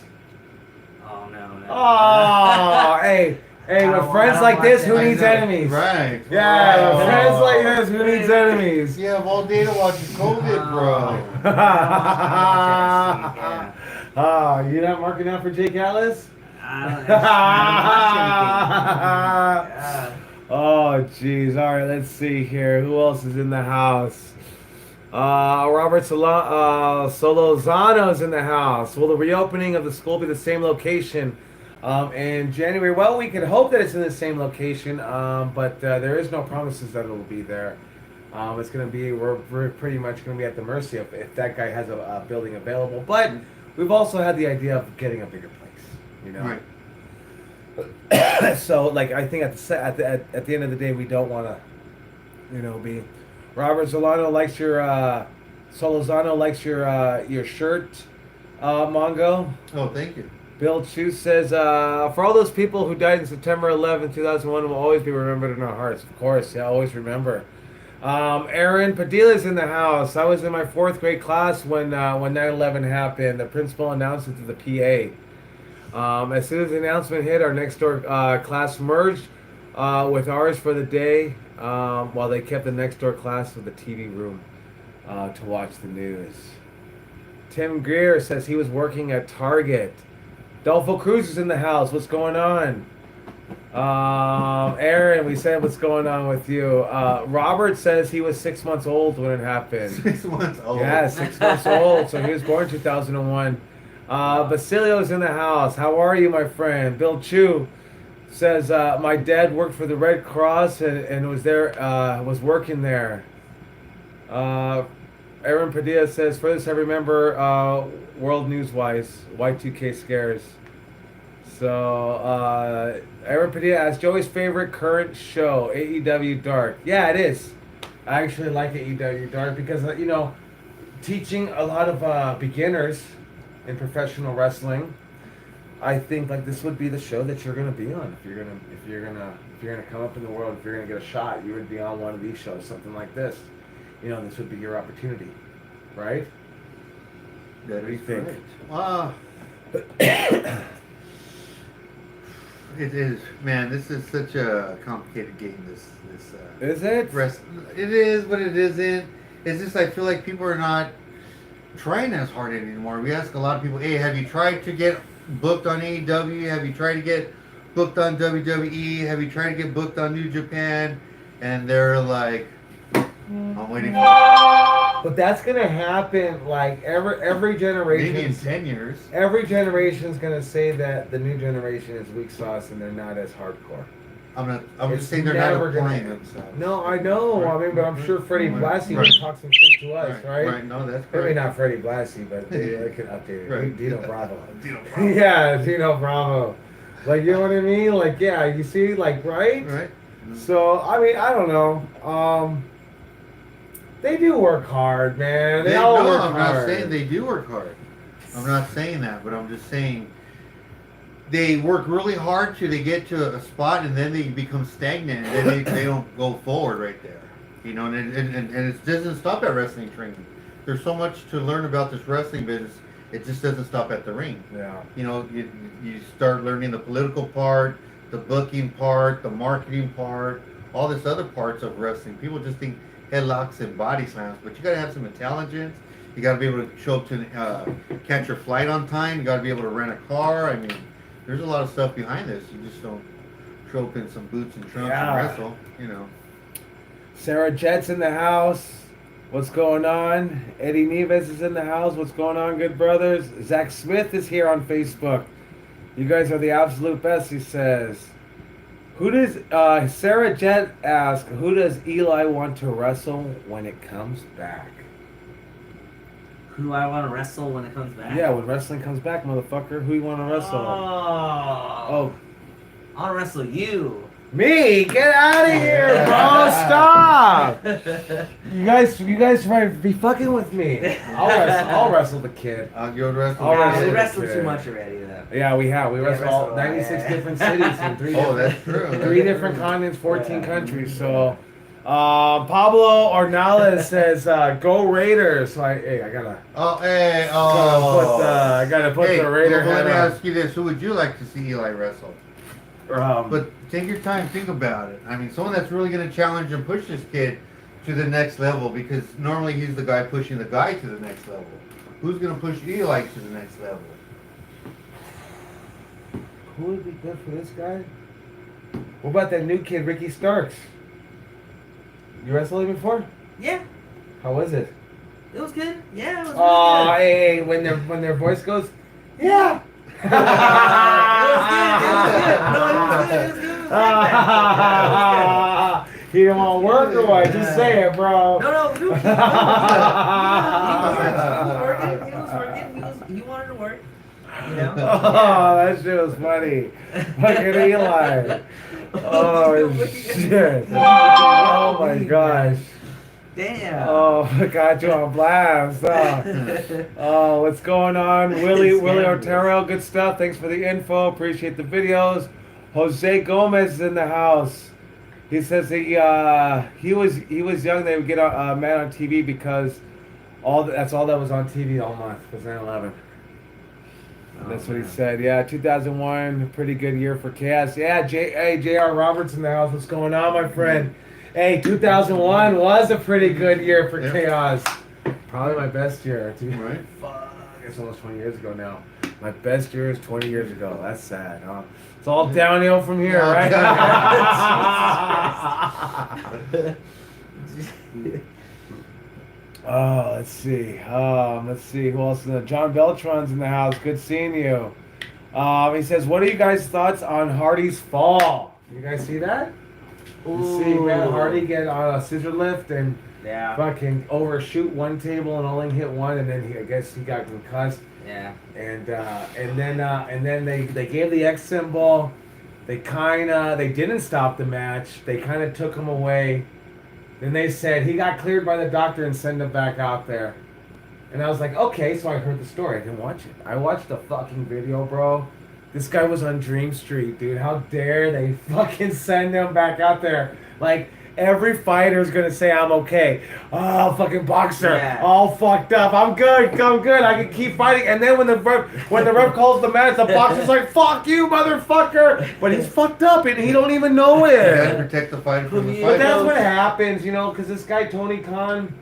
Oh no. Oh, hey, I with don't friends like watch this, it. who I needs know. enemies? Right. Yeah, with Oh. friends like this, who needs enemies? You have all day to watch COVID, bro. Yeah. Oh, you not marking out for Jake Atlas? I don't watch anything. Oh, jeez. All right, let's see here. Who else is in the house? Robert Solozano's in the house. Will the reopening of the school be the same location in January? Well, we can hope that it's in the same location, but there is no promises that it'll be there. It's going to be, we're pretty much going to be at the mercy of if that guy has a building available. But we've also had the idea of getting a bigger place, you know. Right. So, like, I think at the end of the day, we don't want to, you know, be. Robert Solano likes your Solozano likes your shirt, Mongo. Oh, thank you. Bill Chu says, for all those people who died in September 11, 2001, will always be remembered in our hearts. Of course, yeah, always remember. Aaron Padilla's in the house. I was in my 4th grade class when 9/11 happened. The principal announced it to the PA. As soon as the announcement hit, our next door class merged with ours for the day, while they kept the next door class with the TV room to watch the news. Tim Greer says he was working at Target. Dolfo Cruz is in the house. What's going on? Aaron, we said what's going on with you. Robert says he was 6 months old when it happened. 6 months old. Yeah, 6 months old. So he was born 2001. Basilio's in the house. How are you, my friend? Bill Chu says my dad worked for the Red Cross and was there, was working there. Aaron Padilla says, for this I remember World News-wise, Y2K scares. So, Aaron Padilla asks, Joey's favorite current show, AEW Dark. Yeah, it is. I actually like AEW Dark because, you know, teaching a lot of beginners in professional wrestling, I think like this would be the show that you're gonna be on if you're gonna come up in the world. If you're gonna get a shot, you would be on one of these shows, something like this. You know, this would be your opportunity, right? That What do you is think? correct. It is, man. This is such a complicated game. This Is it? It is, but it isn't. It's just I feel like people are not trying as hard anymore. We ask a lot of people, hey, have you tried to get booked on AEW? Have you tried to get booked on WWE? Have you tried to get booked on New Japan? And they're like, I'm waiting for But that's gonna happen like every generation. maybe in 10 years. Every generation's gonna say that the new generation is weak sauce and they're not as hardcore. I'm It's just saying they're not never applying gonna- themselves. No, I know. I mean, but I'm sure Freddie Right. Blassie Right. would talk some shit to us, right? Right, no, that's Maybe correct. not Freddie Blassie, but they can update it. Right. Dino Bravo. Dino Bravo. Yeah, Dino Bravo. Like, you know what I mean? Like, yeah, you see, like, right? Right. So, I mean, I don't know. They do work hard, man. They all work I'm hard. not saying they do work hard. I'm not saying that, but I'm just saying they work really hard till they get to a spot and then they become stagnant and then they don't go forward right there. You know, and it doesn't stop at wrestling training. There's so much to learn about this wrestling business. It just doesn't stop at the ring. Yeah. You know, you start learning the political part, the booking part, the marketing part, all this other parts of wrestling. People just think headlocks and body slams, but you got to have some intelligence. You got to be able to show up to catch your flight on time. You got to be able to rent a car. I mean, there's a lot of stuff behind this. You just don't show up in some boots and trunks Yeah. and wrestle. You know. Sarah Jett's in the house. What's going on? Eddie Neves is in the house. What's going on, good brothers? Zach Smith is here on Facebook. You guys are the absolute best, he says. Who does, Sarah Jett asks, who does Eli want to wrestle when it comes back? Who do I want to wrestle when it comes back? Yeah, when wrestling comes back, motherfucker, who you want to wrestle? Oh. I want to wrestle you. Me? Get out of here, bro! Stop! You guys might be fucking with me. I'll wrestle the kid. You'll wrestle. I'll the wrestle we kid. wrestled Okay. too much already, though. Yeah, we have. We wrestled all wrestled a lot, 96 yeah. different cities in three Oh, different, that's true. three different true. continents, 14 Yeah. countries. So, Pablo Ornales says, "Go Raiders." So I gotta. Oh, hey, I gotta put hey, the Raider well, let me hat on. ask you this: who would you like to see Eli wrestle? But take your time, think about it. I mean, someone that's really going to challenge and push this kid to the next level, because normally he's the guy pushing the guy to the next level. Who's going to push Eli to the next level? who would be good for this guy? What about that new kid, Ricky Starks? You wrestled him before? Yeah, How was it? it was good. Yeah, it was Oh, really good. hey, when their voice goes, yeah. It was good. No, it was good. It was good. It was good. He didn't want to work or what? Just say it, bro. No, he was working. He was working. He wanted to work. You know? Oh, that shit was funny. Fucking Eli. Oh, shit. Oh, my gosh. Damn. Oh, got you on blast. Oh, what's going on? Willie Otero, good stuff. Thanks for the info. Appreciate the videos. Jose Gomez is in the house. He says he was young. They would get a man on TV because that's all that was on TV all month was 9/11. That's what he said. Yeah, 2001, pretty good year for Chaos. Yeah, J.R. Roberts in the house. What's going on, my friend? Hey, 2001 was a pretty good year for Chaos. Probably my best year. Right. Fuck, it's almost 20 years ago now. My best year is 20 years ago. That's sad, huh? It's all downhill from here, Oh, right? Oh, let's see. Who else? John Beltran's in the house. Good seeing you. He says, "What are you guys' thoughts on Hardy's fall? You guys see that? You see Matt Hardy get on a scissor lift and Yeah. fucking overshoot one table and only hit one, and then I guess he got concussed. Yeah. And then they gave the X symbol. They didn't stop the match. They kind of took him away. Then they said he got cleared by the doctor and sent him back out there. And I was like, okay, so I heard the story. I didn't watch it. I watched the fucking video, bro. This guy was on Dream Street, dude. How dare they fucking send him back out there? Like, every fighter's gonna say I'm okay. Oh, fucking boxer, Yeah. all fucked up. I'm good. I can keep fighting. And then when the ref calls the match, the boxer's like, "Fuck you, motherfucker!" But he's fucked up and he don't even know You gotta it. protect the fighter from the But But fighter. that's what happens, you know, because this guy Tony Khan,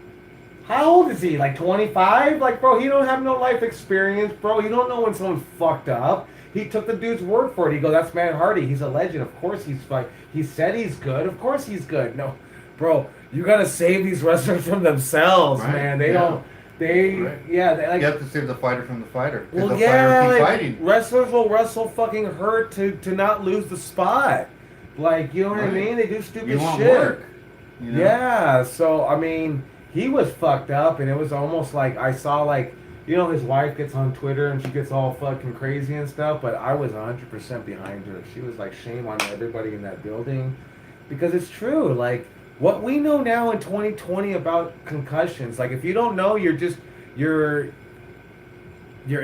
how old is he? Like 25? Like, bro, he don't have no life experience, bro. He don't know when someone's fucked up. He took the dude's word for it. He goes, "That's Matt Hardy. He's a legend. Of course he's like. He said he's good. Of course he's good." No, bro, you gotta save these wrestlers from themselves, Right, man. They yeah. don't. They Right. yeah. They like. You have to save the fighter from the fighter. 'Cause Well, the yeah, fighter keep like, fighting. wrestlers will wrestle fucking hurt to not lose the spot. Like, you know what I Right. mean? They do stupid You want shit. work. You know? Yeah, so I mean, he was fucked up, and it was almost like I saw like, you know, his wife gets on Twitter and she gets all fucking crazy and stuff, but I was 100% behind her. She was like, shame on everybody in that building, because it's true. Like, what we know now in 2020 about concussions, like if you don't know, you're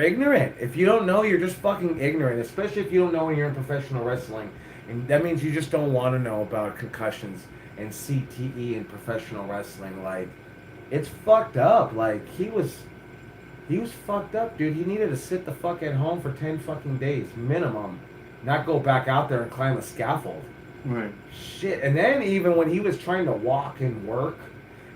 ignorant. If you don't know, you're just fucking ignorant, especially if you don't know when you're in professional wrestling. And that means you just don't want to know about concussions and CTE in professional wrestling. Like, it's fucked up. Like, he was fucked up, dude. He needed to sit the fuck at home for 10 fucking days, minimum. Not go back out there and climb a scaffold. Right. Shit. And then even when he was trying to walk and work,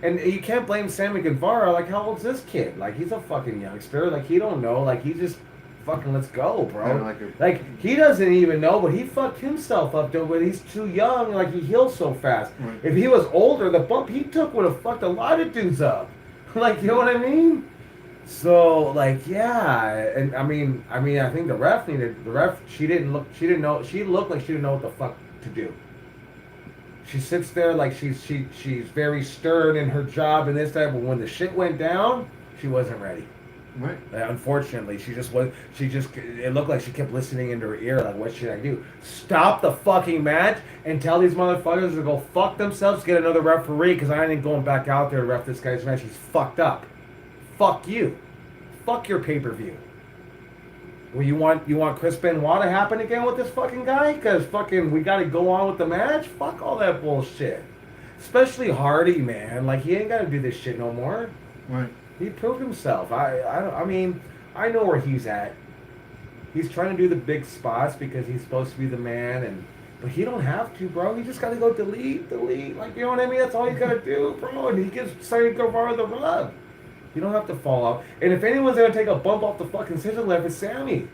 and you can't blame Sammy Guevara. Like, how old's this kid? Like, he's a fucking youngster. Like, he don't know. Like, he just fucking, let's go, bro. Kinda like Like, he doesn't even know, but he fucked himself up, dude. But he's too young. Like, he heals so fast. Right. If he was older, the bump he took would have fucked a lot of dudes up. Like, you know what I mean? So, like, yeah, and I mean, I think the ref, she looked like she didn't know what the fuck to do. She sits there like she's very stern in her job and this, that, but when the shit went down, she wasn't ready. Right. Unfortunately, she just was. She just. It looked like she kept listening into her ear. Like, what should I do? Stop the fucking match and tell these motherfuckers to go fuck themselves. Get another referee because I ain't going back out there to ref this guy's match. He's fucked up. Fuck you. Fuck your pay per view. Well, you want Chris Benoit to happen again with this fucking guy? Because fucking we got to go on with the match. Fuck all that bullshit. Especially Hardy, man. Like he ain't got to do this shit no more. Right. He proved himself. I mean, I know where he's at. He's trying to do the big spots because he's supposed to be the man, but he don't have to, bro. He just got to go delete. Like, you know what I mean? That's all he's got to do, bro. And he gets started to go far the rub. You don't have to fall out. And if anyone's gonna take a bump off the fucking scissor lift, it's Sammy.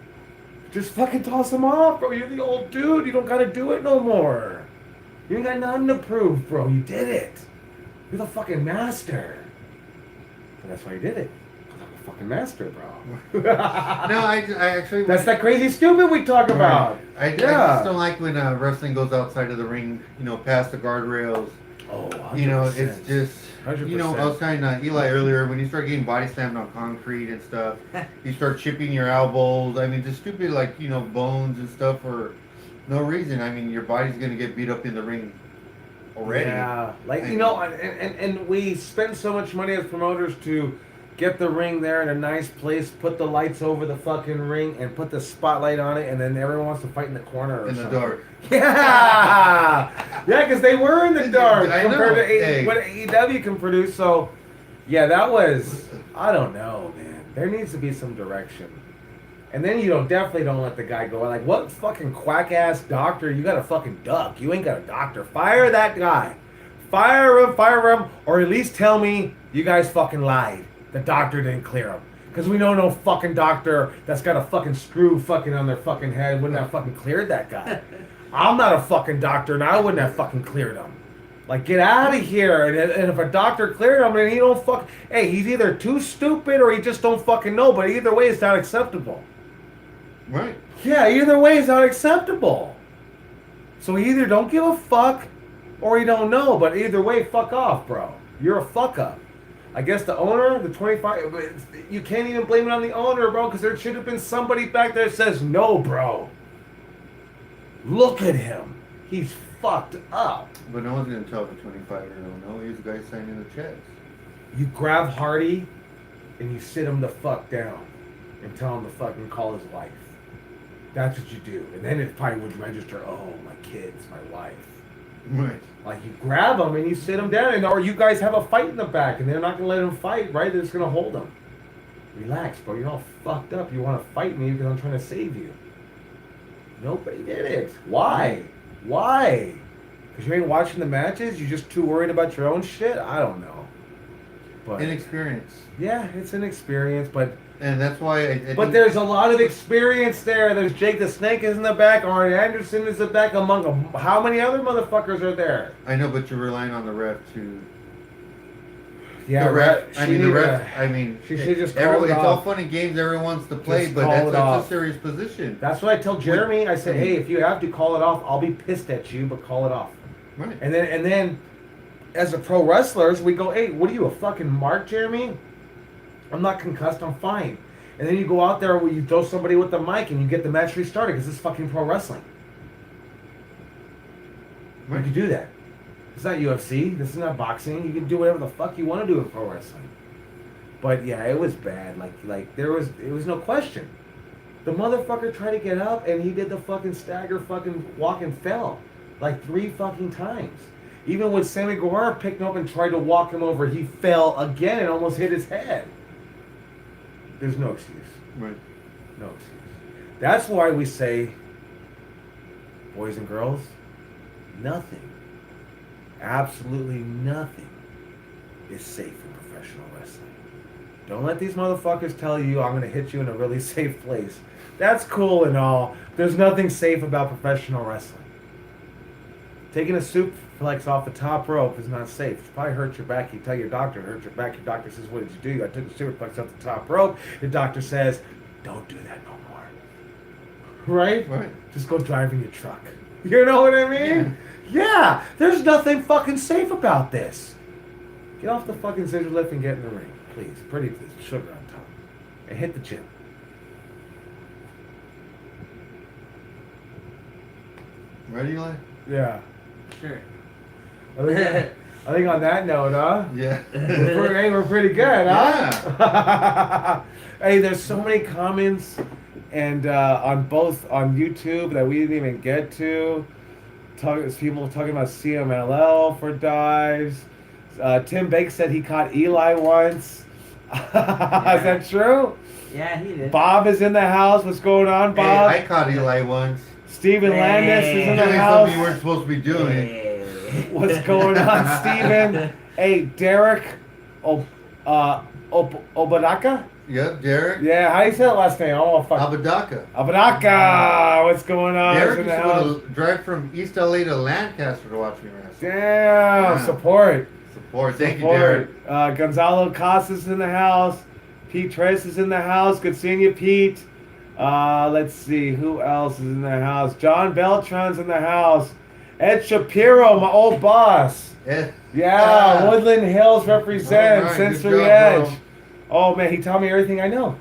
Just fucking toss him off, bro. You're the old dude. You don't gotta do it no more. You ain't got nothing to prove, bro. You did it. You're the fucking master. And that's why you did it. Because I'm a fucking master, bro. No, I actually. That's that crazy stupid we talk about. I just don't like when wrestling goes outside of the ring, past the guardrails. Oh, 100%. It's just, 100%. I was telling Eli earlier, when you start getting body slammed on concrete and stuff, you start chipping your elbows. I mean, just stupid, bones and stuff for no reason. I mean, your body's going to get beat up in the ring already. Yeah, and we spend so much money as promoters to get the ring there in a nice place, put the lights over the fucking ring, and put the spotlight on it, and then everyone wants to fight in the corner or something. The dark. Yeah, because they were in the dark I compared know. to what AEW can produce. So, yeah, that was, I don't know, man. There needs to be some direction. And then definitely don't let the guy go. Like, what fucking quack ass doctor? You got a fucking duck. You ain't got a doctor. Fire that guy. Fire him, or at least tell me you guys fucking lied. The doctor didn't clear him. Because we know no fucking doctor that's got a fucking screw fucking on their fucking head wouldn't have fucking cleared that guy. I'm not a fucking doctor and I wouldn't have fucking cleared him. Like, get out of here. And if a doctor cleared him and he don't fuck... Hey, he's either too stupid or he just don't fucking know. But either way, it's not acceptable. Right. Yeah, either way is not acceptable. So either don't give a fuck or you don't know. But either way, fuck off, bro. You're a fuck up. I guess the owner, the 25, you can't even blame it on the owner, bro, because there should have been somebody back there that says, no, bro. Look at him. He's fucked up. But no one's going to tell the 25-year-old, no, he's the guy signing the checks. You grab Hardy and you sit him the fuck down and tell him to fucking call his wife. That's what you do. And then it probably would register, oh, my kids, my wife. Right. Like, you grab him and you sit him down, or you guys have a fight in the back, and they're not going to let him fight, right? They're just going to hold him. Relax, bro. You're all fucked up. You want to fight me because I'm trying to save you. Nobody did it. Why? Why? Because you ain't watching the matches? You're just too worried about your own shit? I don't know. But Inexperience. yeah, it's an experience, but... And that's why I But there's a lot of experience there. There's Jake the Snake is in the back. Arn Anderson is in the back among them. How many other motherfuckers are there? I know, but you're relying on the ref to... Yeah, the ref. She should just call it it's off. all fun and games. Everyone wants to play, Just but call it that's off. a serious position. That's what I tell Jeremy. I said, hey, if you have to call it off, I'll be pissed at you, but call it off. Right. And then, as a pro wrestlers, we go, hey, what are you, a fucking mark, Jeremy? I'm not concussed. I'm fine. And then you go out there where you throw somebody with the mic and you get the match restarted because it's fucking pro wrestling. Why would you do that? It's not UFC. This is not boxing. You can do whatever the fuck you want to do in pro wrestling. But yeah, it was bad. It was no question. The motherfucker tried to get up and he did the fucking stagger fucking walk and fell. Like 3 fucking times. Even when Sammy Guevara picked him up and tried to walk him over, he fell again and almost hit his head. There's no excuse. Right. No excuse. That's why we say, boys and girls, nothing, absolutely nothing is safe in professional wrestling. Don't let these motherfuckers tell you I'm going to hit you in a really safe place. That's cool and all. There's nothing safe about professional wrestling. Taking a suplex off the top rope is not safe. It probably hurt your back. You tell your doctor it hurt your back. Your doctor says, what did you do? I took a suplex off the top rope. The doctor says, don't do that no more. Right? Right. Just go drive in your truck. You know what I mean? Yeah. There's nothing fucking safe about this. Get off the fucking scissor lift and get in the ring. Please. Pretty please. Sugar on top. and hit the gym. Ready, Eli? Yeah. Sure. I think on that note, huh? Yeah. We're pretty good, huh? Hey, there's so many comments and on YouTube that we didn't even get to. There's people talking about CMLL for dives. Tim Bake said he caught Eli once. Is that true? Yeah, he did. Bob is in the house. What's going on, Hey, Bob? I caught Eli once. Steven Landis is in the Doing house. something you weren't supposed to be doing. Hey. What's going on, Steven? Hey, Derek Obadaka? Yep, Derek. Yeah, how do you say that last name? Oh, fuck. Abadaka. Abadaka! What's going on? Derek in used the to house? go to drive from East LA to Lancaster to watch me wrestle. Damn, Yeah. support. Support. Thank you, Derek. Gonzalo Casas in the house. Pete Trace is in the house. Good seeing you, Pete. Let's see, who else is in the house? John Beltran's in the house. Ed Shapiro, my old boss. Yeah. Yeah, Woodland Hills represent. All right, good Sensory job, Edge. bro. Oh man, he taught me everything I know.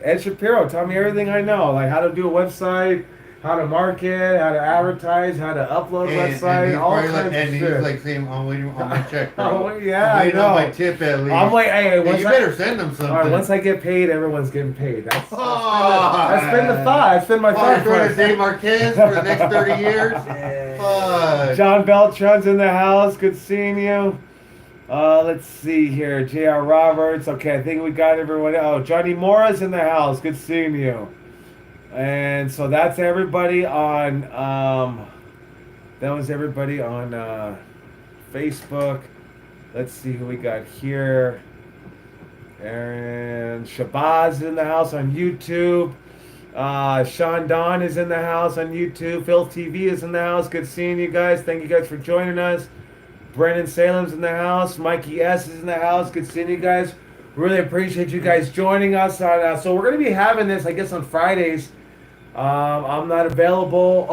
Ed Shapiro taught me everything I know, like how to do a website, how to market, how to advertise, how to upload a website, he's all probably kinds like, and of he's shit. like saying, I'm waiting on my check, bro. Oh, yeah, I'm waiting I on know. my tip at least. I'm like, hey, Hey, once you better send him something. all right, once I get paid, everyone's getting paid. That's been the Oh, thought. That's been my thought. Throwing to Dave Marquez for the next 30 years. Fuck. John Beltran's in the house. Good seeing you. Let's see here. J.R. Roberts. Okay, I think we got everyone. Oh, Johnny Mora's in the house. Good seeing you. And so that's everybody on. That was everybody on Facebook. Let's see who we got here. And Shabazz is in the house on YouTube. Sean Don is in the house on YouTube. Phil TV is in the house. Good seeing you guys. Thank you guys for joining us. Brendan Salem's in the house. Mikey S is in the house. Good seeing you guys. Really appreciate you guys joining us. So we're going to be having this, I guess, on Fridays. I'm not available.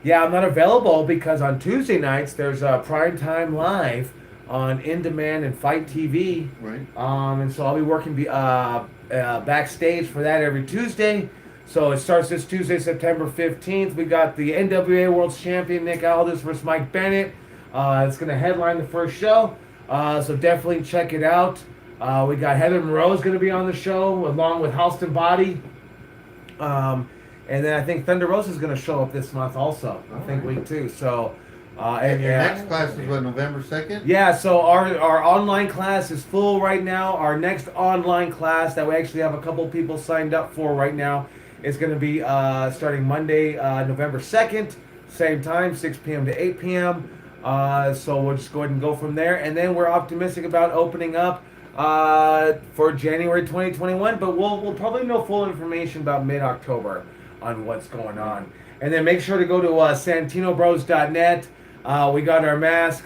Yeah, I'm not available because on Tuesday nights there's a Primetime Live on In Demand and Fight TV. Right. And so I'll be working backstage for that every Tuesday. So it starts this Tuesday, September 15th. We got the NWA World Champion Nick Aldis versus Mike Bennett. It's going to headline the first show. So definitely check it out. We got Heather Monroe's going to be on the show along with Halston Body. And then I think Thunder Rosa's going to show up this month also. I think week 2. So, And your next class is what, November 2nd? Yeah, so our online class is full right now. Our next online class that we actually have a couple people signed up for right now is going to be starting Monday, November 2nd, same time, 6 p.m. to 8 p.m. So we'll just go ahead and go from there. And then we're optimistic about opening up for January 2021, but we'll probably know full information about mid-October on what's going on. And then make sure to go to SantinoBros.net. We got our mask.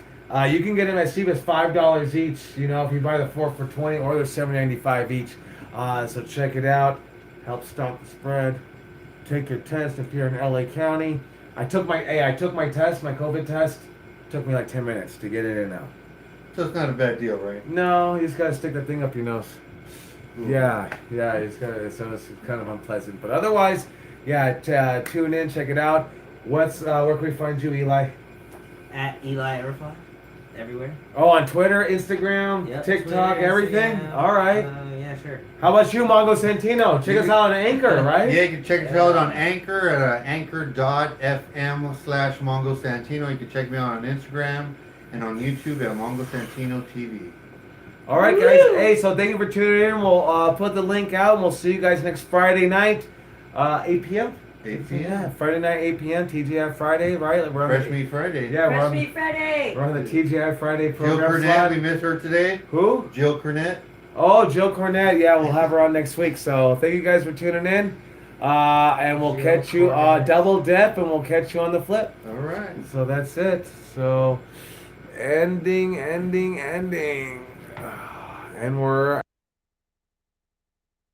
You can get them as cheap as $5 each. You know, if you buy the 4 for $20, or they're $7.95 each. So check it out. Help stop the spread. Take your test if you're in LA County. I took my test, my COVID test. Took me like 10 minutes to get it in now. So it's not a bad deal, right? No, you just gotta stick that thing up your nose. Ooh. Yeah, it's it's kind of unpleasant, but otherwise, yeah. Tune in, check it out. Where can we find you, Eli? At Eli Everfly, everywhere. Oh, on Twitter, Instagram, Yep, TikTok, Twitter, everything. Instagram. All right. Yeah, sure. How about you, Mongo Santino? Check us out on Anchor, right? Yeah, you can check us out on Anchor at anchor.fm/Mongo Santino. You can check me out on Instagram and on YouTube at Mongo Santino TV. All right, guys. Hey, so thank you for tuning in. We'll put the link out, and we'll see you guys next Friday night, 8 p.m. 8 p.m. Yeah, Friday night, 8 p.m. TGI Friday, right? We're on Fresh the, Meat Friday. Yeah, Fresh Meat Friday. we're on the TGI Friday Jill program Cornette, slot. we miss her today. Who? Jill Cornette. Oh, Jill Cornette. Yeah, we'll have her on next week. So thank you guys for tuning in. And we'll Jill catch you Cornette. double dip, and we'll catch you on the flip. All right. So that's it. So ending. And we're